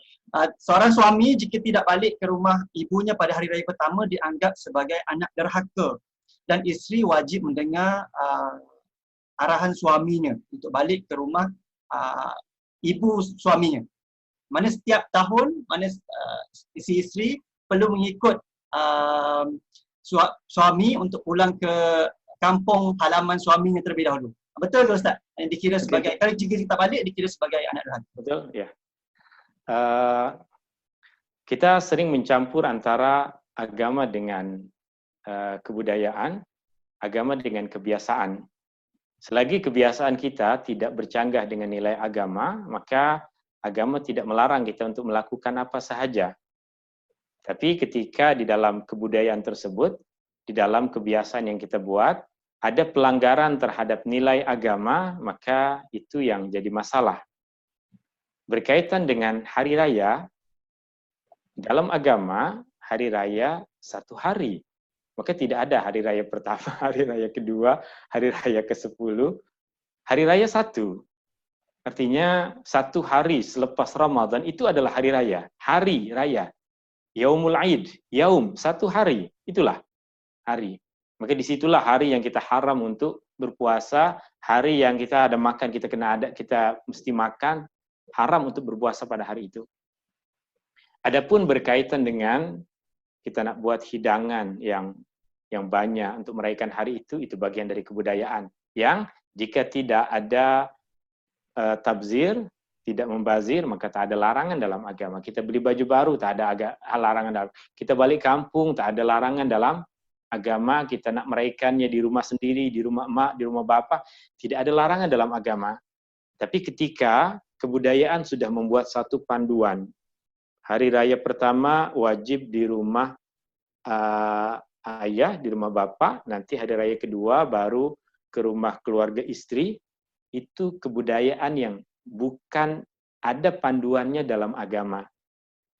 Seorang suami jika tidak balik ke rumah ibunya pada hari raya pertama dianggap sebagai anak derhaka dan isteri wajib mendengar arahan suaminya untuk balik ke rumah ibu suaminya. Mana setiap tahun si isteri perlu mengikut suami untuk pulang ke kampung halaman suaminya terlebih dahulu. Betul ke Ustaz? Yang dikira sebagai, kalau jika kita balik dikira sebagai anak derhaka. Betul, ya. Kita sering mencampur antara agama dengan kebudayaan, agama dengan kebiasaan. Selagi kebiasaan kita tidak bercanggah dengan nilai agama, maka agama tidak melarang kita untuk melakukan apa sahaja. Tapi ketika di dalam kebudayaan tersebut, di dalam kebiasaan yang kita buat, ada pelanggaran terhadap nilai agama, maka itu yang jadi masalah. Berkaitan dengan hari raya, dalam agama, hari raya satu hari. Maka tidak ada hari raya pertama, hari raya kedua, hari raya ke-10, hari raya satu. Artinya satu hari selepas Ramadan itu adalah hari raya. Hari raya. Yaumul Aid. Yaum, satu hari. Itulah hari. Maka disitulah hari yang kita haram untuk berpuasa. Hari yang kita ada makan, kita mesti makan. Haram untuk berpuasa pada hari itu. Adapun berkaitan dengan kita nak buat hidangan yang banyak untuk merayakan hari itu bagian dari kebudayaan. Yang jika tidak ada tabzir, tidak membazir, maka tak ada larangan dalam agama. Kita beli baju baru, tak ada larangan dalam. Kita balik kampung, tak ada larangan dalam agama. Kita nak merayakannya di rumah sendiri, di rumah emak, di rumah bapak, tidak ada larangan dalam agama. Tapi ketika kebudayaan sudah membuat satu panduan, hari raya pertama wajib di rumah ayah, di rumah bapak, nanti hari raya kedua baru ke rumah keluarga istri, itu kebudayaan yang bukan ada panduannya dalam agama.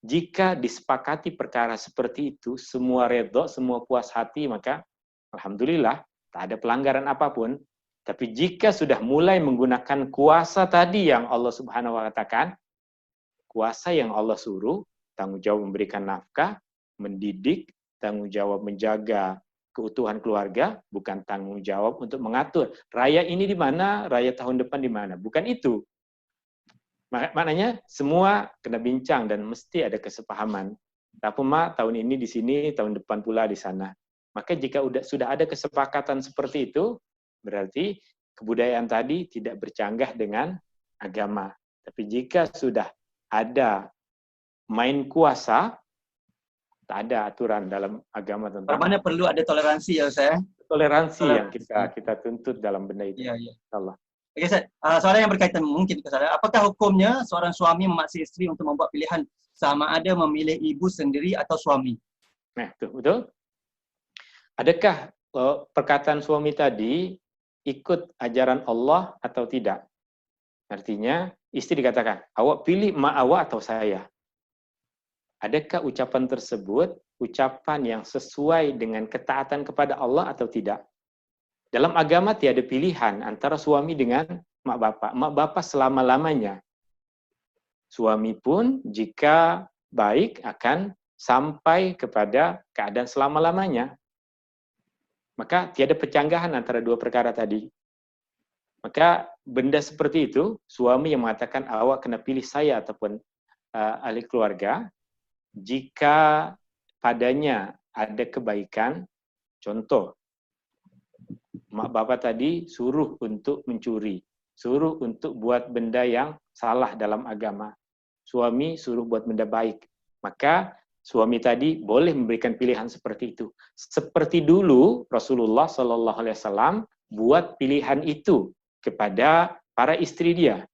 Jika disepakati perkara seperti itu, semua redha, semua puas hati, maka alhamdulillah, tak ada pelanggaran apapun. Tapi jika sudah mulai menggunakan kuasa tadi yang Allah Subhanahu wa Ta'ala katakan, kuasa yang Allah suruh, tanggung jawab memberikan nafkah, mendidik, tanggung jawab menjaga keutuhan keluarga, bukan tanggung jawab untuk mengatur raya ini di mana, raya tahun depan di mana. Bukan itu. Maknanya semua kena bincang dan mesti ada kesepahaman. Tapuma tahun ini di sini, tahun depan pula di sana. Maka jika sudah ada kesepakatan seperti itu, berarti kebudayaan tadi tidak bercanggah dengan agama. Tapi jika sudah ada main kuasa, tak ada aturan dalam agama tentang Mana perlu ada toleransi ya Ustaz. Toleransi yang kita tuntut dalam benda itu. Ya, ya. Allah. Okey Ustaz, soalan yang berkaitan mungkin ke saya. Apakah hukumnya seorang suami memaksa isteri untuk membuat pilihan sama ada memilih ibu sendiri atau suami? Nah, itu betul. Adakah perkataan suami tadi ikut ajaran Allah atau tidak? Artinya istri dikatakan, awak pilih mak awak atau saya. Adakah ucapan tersebut ucapan yang sesuai dengan ketaatan kepada Allah atau tidak? Dalam agama tiada pilihan antara suami dengan mak bapak. Mak bapak selama-lamanya. Suami pun jika baik akan sampai kepada keadaan selama-lamanya. Maka tiada pecanggahan antara dua perkara tadi. Maka benda seperti itu, suami yang mengatakan awak kena pilih saya ataupun ahli keluarga, jika padanya ada kebaikan, contoh, mak bapak tadi suruh untuk mencuri, suruh untuk buat benda yang salah dalam agama. Suami suruh buat benda baik. Maka suami tadi boleh memberikan pilihan seperti itu. Seperti dulu Rasulullah SAW buat pilihan itu kepada para istri dia.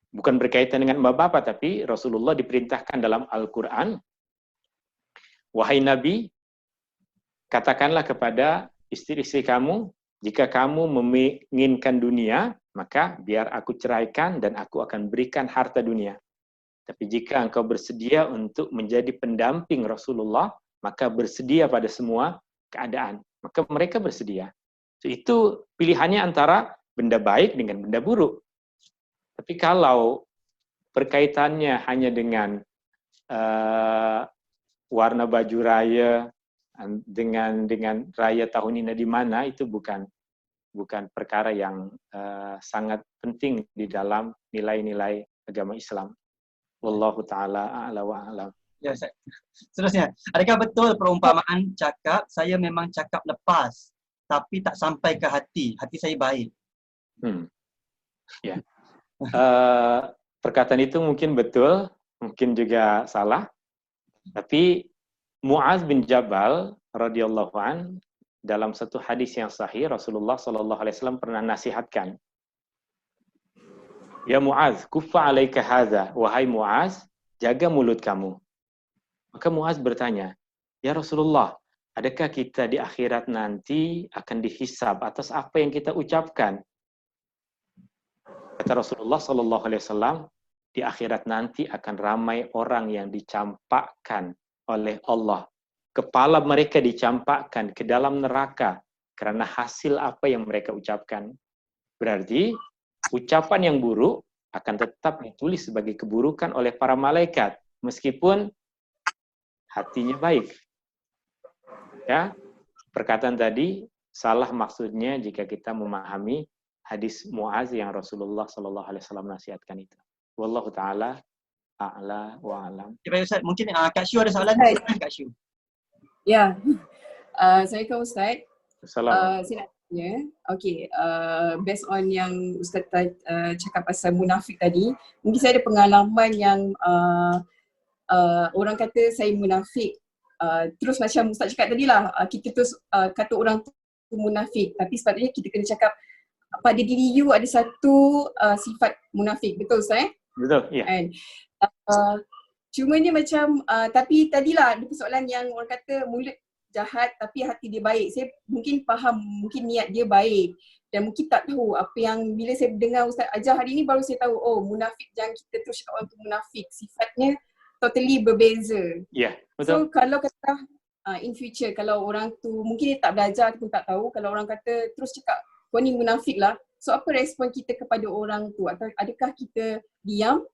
Bukan berkaitan dengan mak bapak, tapi Rasulullah diperintahkan dalam Al-Quran, wahai Nabi, katakanlah kepada istri-istri kamu, jika kamu menginginkan dunia, maka biar aku ceraikan dan aku akan berikan harta dunia. Tapi jika engkau bersedia untuk menjadi pendamping Rasulullah, maka bersedia pada semua keadaan. Maka mereka bersedia. Itu pilihannya antara benda baik dengan benda buruk. Tapi kalau berkaitannya hanya dengan warna baju raya, dengan raya tahun ini di mana, itu bukan perkara yang sangat penting di dalam nilai-nilai agama Islam. Wallahu taala a'la wa a'lam. Ya, Ustaz. Seterusnya, adakah betul perumpamaan cakap saya memang cakap lepas tapi tak sampai ke hati saya baik? Ya. Perkataan itu mungkin betul, mungkin juga salah. Tapi Mu'adz bin Jabal radhiyallahu an dalam satu hadis yang sahih, Rasulullah SAW pernah nasihatkan, ya Mu'adz, kuffa alaika hadza, wahai Mu'adz, jaga mulut kamu. Maka Mu'adz bertanya, ya Rasulullah, adakah kita di akhirat nanti akan dihisab atas apa yang kita ucapkan? Kata Rasulullah SAW, di akhirat nanti akan ramai orang yang dicampakkan oleh Allah. Kepala mereka dicampakkan ke dalam neraka karena hasil apa yang mereka ucapkan. Berarti ucapan yang buruk akan tetap ditulis sebagai keburukan oleh para malaikat meskipun hatinya baik. Ya, perkataan tadi salah maksudnya jika kita memahami hadis Mu'adz yang Rasulullah SAW nasihatkan itu. Wallahu taala a'la wa a'lam. Baik Ustaz, mungkin Kak Syu ada soalan? Kak Syu. Ya, Assalamualaikum Ustaz. Assalamualaikum. Saya nak tanya, okay, based on yang Ustaz cakap pasal munafik tadi, mungkin saya ada pengalaman yang orang kata saya munafik, terus macam Ustaz cakap tadi lah, kita terus kata orang tu munafik, tapi sepatutnya kita kena cakap pada diri you ada satu sifat munafik, betul Ustaz? Betul, ya. And, cuma ni macam, tapi tadilah ada persoalan yang orang kata mulut jahat tapi hati dia baik. Saya mungkin faham, mungkin niat dia baik dan mungkin tak tahu apa yang bila saya dengar Ustaz ajar hari ni baru saya tahu, oh munafik, jangan kita terus cakap orang tu munafik, sifatnya totally berbeza. Ya, betul. So kalau kata in future kalau orang tu mungkin dia tak belajar ataupun tak tahu, kalau orang kata terus cakap kau ni munafik lah, so apa respon kita kepada orang tu? Atau adakah kita diam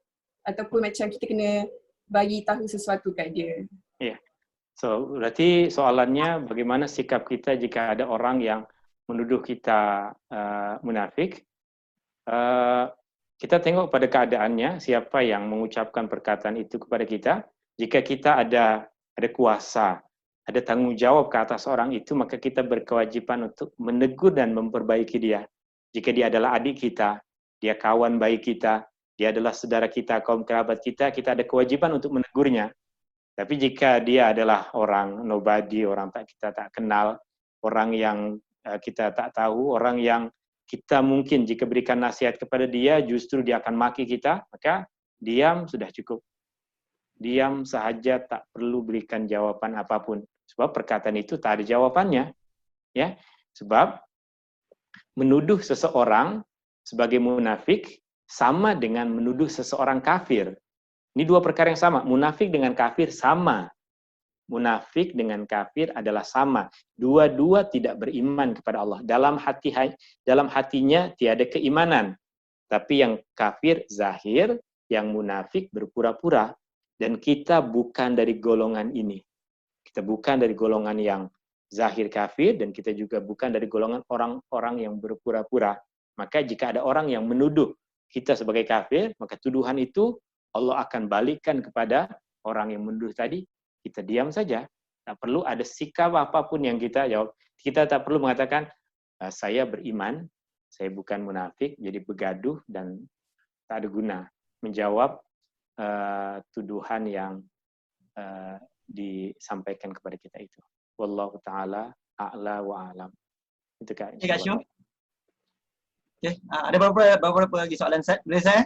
ataupun macam kita kena bagi tahu sesuatu kat dia? Ya. So, berarti soalannya bagaimana sikap kita jika ada orang yang menuduh kita munafik? Kita tengok pada keadaannya, siapa yang mengucapkan perkataan itu kepada kita. Jika kita ada kuasa, ada tanggung jawab ke atas orang itu, maka kita berkewajiban untuk menegur dan memperbaiki dia. Jika dia adalah adik kita, dia kawan baik kita, dia adalah saudara kita, kaum kerabat kita ada kewajiban untuk menegurnya. Tapi jika dia adalah orang nobody, orang kita tak kenal, orang yang kita tak tahu, orang yang kita mungkin jika berikan nasihat kepada dia, justru dia akan maki kita, maka diam sudah cukup. Diam sahaja, tak perlu berikan jawaban apapun. Sebab perkataan itu tak ada jawabannya. Ya, sebab menuduh seseorang sebagai munafik sama dengan menuduh seseorang kafir. Ini dua perkara yang sama. Munafik dengan kafir sama. Munafik dengan kafir adalah sama. Dua-dua tidak beriman kepada Allah. Dalam hatinya tiada keimanan. Tapi yang kafir zahir, yang munafik berpura-pura. Dan kita bukan dari golongan ini. Kita bukan dari golongan yang zahir kafir, dan kita juga bukan dari golongan orang-orang yang berpura-pura. Maka jika ada orang yang menuduh kita sebagai kafir, maka tuduhan itu Allah akan balikkan kepada orang yang menuduh tadi. Kita diam saja. Tak perlu ada sikap apapun yang kita jawab. Kita tak perlu mengatakan, saya beriman, saya bukan munafik, jadi begaduh dan tak ada guna menjawab tuduhan yang disampaikan kepada kita itu. Wallahu ta'ala a'la wa a'lam. Itu Kak. Okay. Ada beberapa lagi soalan Ustaz. Boleh saya?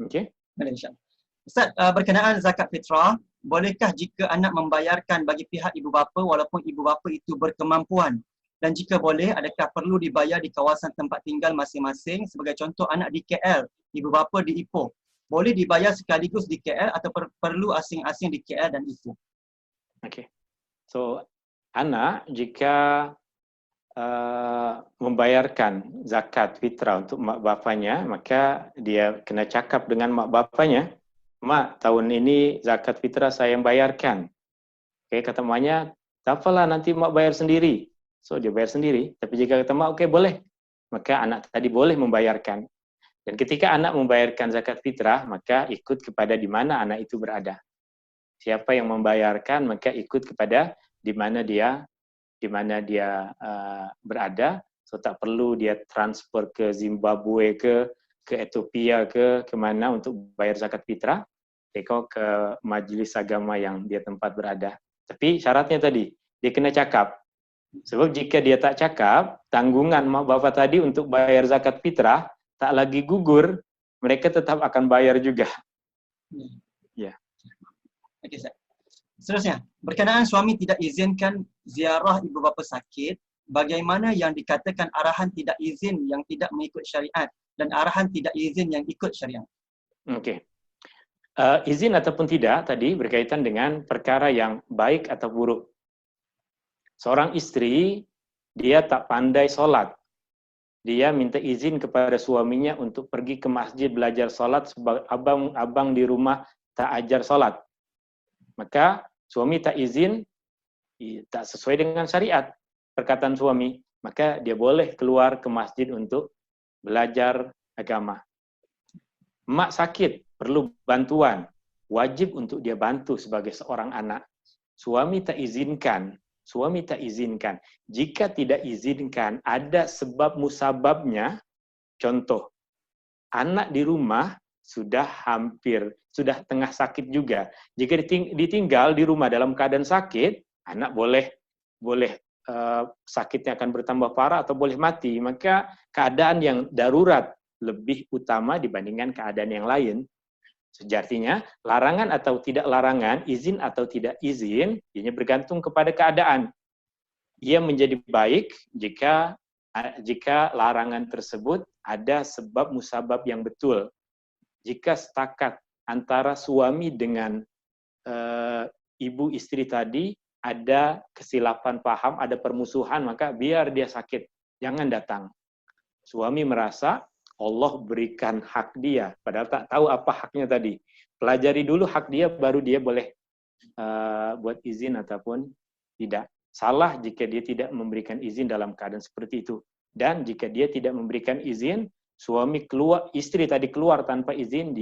Okey. Boleh, insyaAllah. Ustaz, berkenaan zakat fitrah, bolehkah jika anak membayarkan bagi pihak ibu bapa walaupun ibu bapa itu berkemampuan? Dan jika boleh, adakah perlu dibayar di kawasan tempat tinggal masing-masing? Sebagai contoh, anak di KL, ibu bapa di Ipoh. Boleh dibayar sekaligus di KL atau perlu asing-asing di KL dan Ipoh? Okey. So, anak jika membayarkan zakat fitrah untuk mak bapanya, maka dia kena cakap dengan mak bapanya, mak, tahun ini zakat fitrah saya yang bayarkan. Okey, kata maknya, tak apalah nanti mak bayar sendiri. So dia bayar sendiri. Tapi jika kata mak, okey boleh, maka anak tadi boleh membayarkan. Dan ketika anak membayarkan zakat fitrah, maka ikut kepada di mana anak itu berada. Siapa yang membayarkan, maka ikut kepada di mana dia berada. So tak perlu dia transfer ke Zimbabwe ke Ethiopia ke mana untuk bayar zakat fitrah. Kau ke majlis agama yang dia tempat berada. Tapi syaratnya tadi, dia kena cakap. Sebab jika dia tak cakap, tanggungan mak bapa tadi untuk bayar zakat fitrah tak lagi gugur, mereka tetap akan bayar juga. Ya. Okey, Ustaz. Seterusnya, berkenaan suami tidak izinkan ziarah ibu bapa sakit, bagaimana yang dikatakan arahan tidak izin yang tidak mengikut syariat dan arahan tidak izin yang ikut syariat? Okey. Izin ataupun tidak tadi berkaitan dengan perkara yang baik atau buruk. Seorang istri, dia tak pandai solat. Dia minta izin kepada suaminya untuk pergi ke masjid belajar solat sebab abang di rumah tak ajar solat. Maka suami tak izin, tak sesuai dengan syariat perkataan suami, maka dia boleh keluar ke masjid untuk belajar agama. Mak sakit, perlu bantuan, wajib untuk dia bantu sebagai seorang anak. Suami tak izinkan. Jika tidak izinkan, ada sebab musababnya. Contoh, anak di rumah sudah tengah sakit juga. Jika ditinggal di rumah dalam keadaan sakit, anak boleh sakitnya akan bertambah parah atau boleh mati. Maka keadaan yang darurat lebih utama dibandingkan keadaan yang lain. Sejatinya, larangan atau tidak larangan, izin atau tidak izin, ini bergantung kepada keadaan. Ia menjadi baik jika larangan tersebut ada sebab musabab yang betul. Jika setakat antara suami dengan ibu istri tadi ada kesilapan paham, ada permusuhan, maka biar dia sakit, jangan datang. Suami merasa Allah berikan hak dia, padahal tak tahu apa haknya tadi. Pelajari dulu hak dia, baru dia boleh buat izin ataupun tidak. Salah jika dia tidak memberikan izin dalam keadaan seperti itu. Dan jika dia tidak memberikan izin, suami keluar, istri tadi keluar tanpa izin,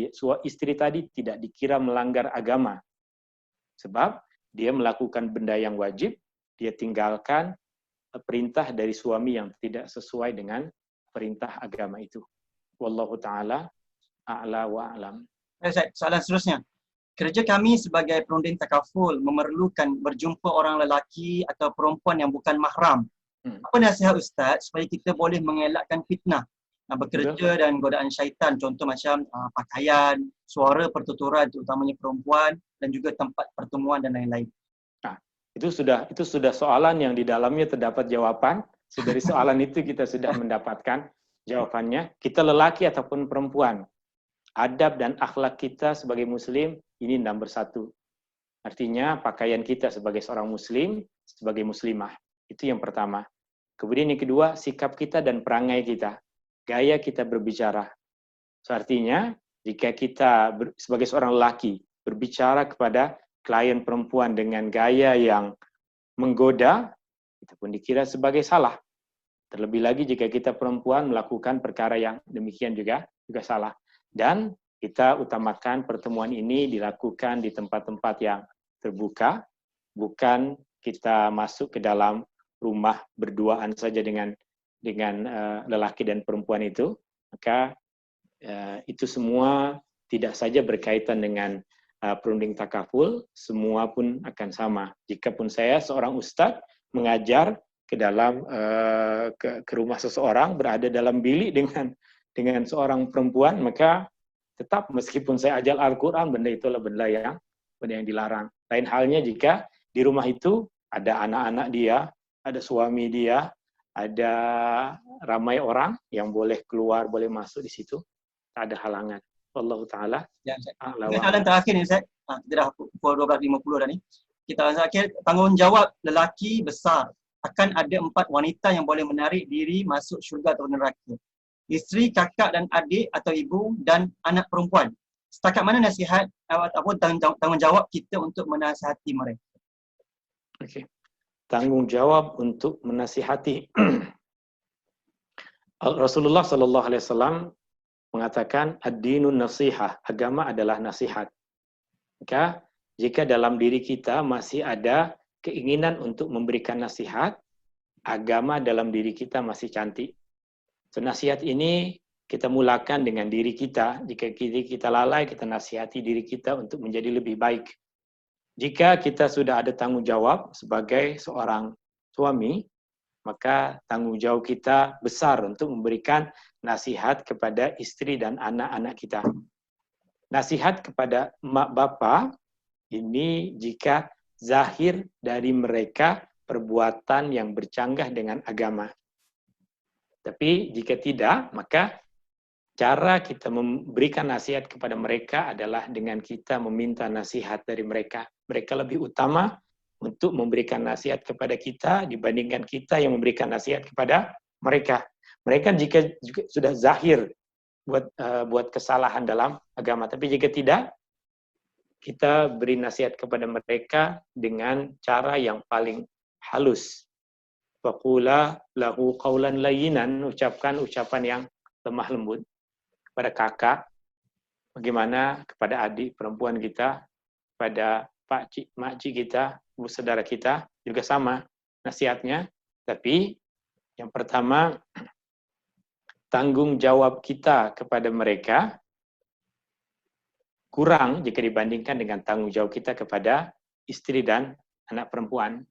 istri tadi tidak dikira melanggar agama. Sebab dia melakukan benda yang wajib, dia tinggalkan perintah dari suami yang tidak sesuai dengan perintah agama itu. Wallahu ta'ala a'la wa a'lam. Soalan seterusnya. Kerja kami sebagai perunding takaful memerlukan berjumpa orang lelaki atau perempuan yang bukan mahram. Apa nasihat Ustaz supaya kita boleh mengelakkan fitnah bekerja dan godaan syaitan, contoh macam pakaian, suara pertuturan terutamanya perempuan dan juga tempat pertemuan dan lain-lain. Nah, itu sudah soalan yang di dalamnya terdapat jawaban. Dari soalan itu kita sudah mendapatkan jawabannya. Kita lelaki ataupun perempuan, adab dan akhlak kita sebagai muslim ini nomor 1. Artinya pakaian kita sebagai seorang muslim, sebagai muslimah. Itu yang pertama. Kemudian yang kedua, sikap kita dan perangai kita. Gaya kita berbicara. So, artinya, jika kita sebagai seorang lelaki berbicara kepada klien perempuan dengan gaya yang menggoda, itu pun dikira sebagai salah. Terlebih lagi jika kita perempuan melakukan perkara yang demikian juga salah. Dan kita utamakan pertemuan ini dilakukan di tempat-tempat yang terbuka, bukan kita masuk ke dalam rumah berduaan saja dengan lelaki dan perempuan itu. Maka itu semua tidak saja berkaitan dengan perunding takaful, semua pun akan sama. Jikapun saya seorang ustadz mengajar ke dalam ke rumah seseorang, berada dalam bilik dengan seorang perempuan, maka tetap meskipun saya ajar Al-Quran, benda itulah benda yang dilarang. Lain halnya jika di rumah itu ada anak-anak dia, ada suami dia, ada ramai orang yang boleh keluar, boleh masuk di situ, tak ada halangan. Wallahu ta'ala. Soalan terakhir ni Ustaz, kita dah pukul 12.50 dah ni. Kita terakhir, tanggungjawab lelaki besar. Akan ada 4 wanita yang boleh menarik diri masuk syurga atau neraka. Isteri, kakak dan adik atau ibu dan anak perempuan. Setakat mana nasihat ataupun tanggungjawab kita untuk menasihati mereka? Okey. Tanggungjawab untuk menasihati. Rasulullah sallallahu alaihi wasallam mengatakan ad-dinun nasihah, agama adalah nasihat. Maka jika dalam diri kita masih ada keinginan untuk memberikan nasihat, agama dalam diri kita masih cantik. So, nasihat ini kita mulakan dengan diri kita. Jika kita lalai, kita nasihati diri kita untuk menjadi lebih baik. Jika kita sudah ada tanggung jawab sebagai seorang suami, maka tanggung jawab kita besar untuk memberikan nasihat kepada istri dan anak-anak kita. Nasihat kepada mak bapa ini jika zahir dari mereka perbuatan yang bercanggah dengan agama. Tapi jika tidak, maka cara kita memberikan nasihat kepada mereka adalah dengan kita meminta nasihat dari mereka. Mereka lebih utama untuk memberikan nasihat kepada kita dibandingkan kita yang memberikan nasihat kepada mereka. Mereka jika juga sudah zahir buat kesalahan dalam agama. Tapi jika tidak, kita beri nasihat kepada mereka dengan cara yang paling halus. Faqula lahu qawlan layyinan, ucapkan ucapan yang lemah lembut. Kepada kakak, bagaimana kepada adik perempuan kita, pada pakcik, makcik kita, ibu saudara kita, juga sama nasihatnya. Tapi yang pertama, tanggung jawab kita kepada mereka kurang jika dibandingkan dengan tanggung jawab kita kepada istri dan anak perempuan.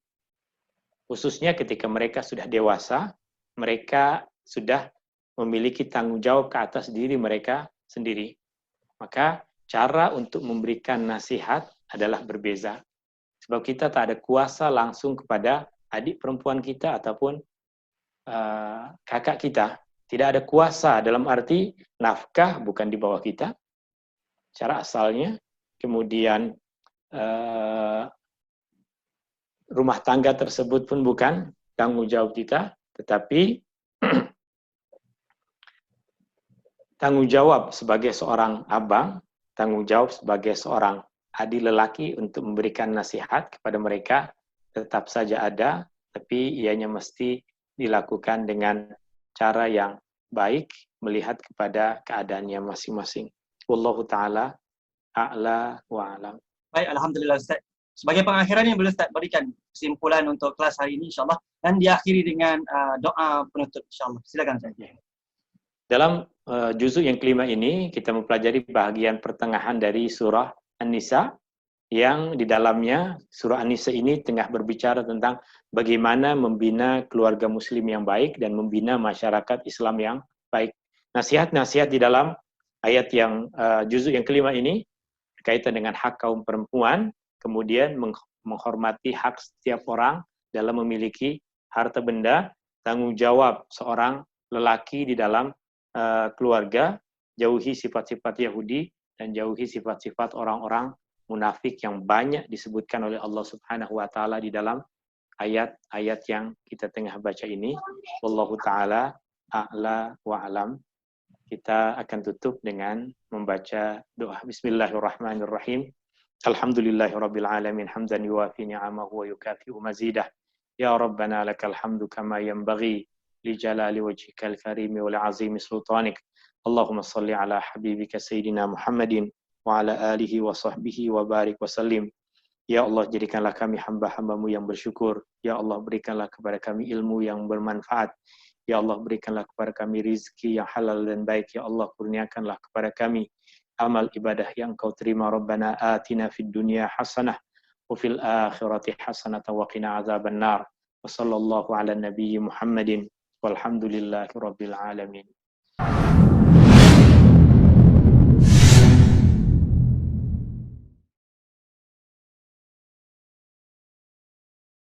Khususnya ketika mereka sudah dewasa, mereka sudah memiliki tanggung jawab ke atas diri mereka sendiri. Maka cara untuk memberikan nasihat adalah berbeza. Sebab kita tak ada kuasa langsung kepada adik perempuan kita ataupun kakak kita. Tidak ada kuasa dalam arti nafkah bukan di bawah kita, cara asalnya. Kemudian rumah tangga tersebut pun bukan tanggung jawab kita, tetapi tanggung jawab sebagai seorang abang, tanggung jawab sebagai seorang adik lelaki untuk memberikan nasihat kepada mereka tetap saja ada, tapi ianya mesti dilakukan dengan cara yang baik, melihat kepada keadaannya masing-masing. Wallahu ta'ala a'la wa alam. Baik, Alhamdulillah Ustaz. Sebagai pengakhiran yang boleh Ustaz berikan kesimpulan untuk kelas hari ini insyaAllah dan diakhiri dengan doa penutup insyaAllah. Silakan Ustaz. Dalam juzuk yang kelima ini kita mempelajari bahagian pertengahan dari surah An-Nisa yang di dalamnya surah An-Nisa ini tengah berbicara tentang bagaimana membina keluarga muslim yang baik dan membina masyarakat Islam yang baik. Nasihat-nasihat di dalam ayat yang juzuk yang kelima ini berkaitan dengan hak kaum perempuan, kemudian menghormati hak setiap orang dalam memiliki harta benda, tanggung jawab seorang lelaki di dalam keluarga, jauhi sifat-sifat Yahudi dan jauhi sifat-sifat orang-orang munafik yang banyak disebutkan oleh Allah Subhanahu wa taala di dalam ayat-ayat yang kita tengah baca ini. Wallahu taala a'la wa alam. Kita akan tutup dengan membaca doa. Bismillahirrahmanirrahim. Alhamdulillahirabbil alamin hamdan yuwafi ni'amahu wa yukafi'u mazidah. Ya Rabbana lakal hamdu kama yanbaghi li jalali wajhikal karimi wa li'azimi sultanik. Allahumma salli ala habibika sayyidina Muhammadin wa ala alihi wa sahbihi wa barik wa sallim. Ya Allah, jadikanlah kami hamba-hambamu yang bersyukur. Ya Allah, berikanlah kepada kami ilmu yang bermanfaat. Ya Allah, berikanlah kepada kami rizki yang halal dan baik. Ya Allah, kurniakanlah kepada kami amal ibadah yang Kau terima. Rabbana atina fid dunya hasanah wa fil akhirati hasanah wa qina azaban nar. Wa sallallahu ala nabiyyi Muhammadin walhamdulillahi rabbil alamin.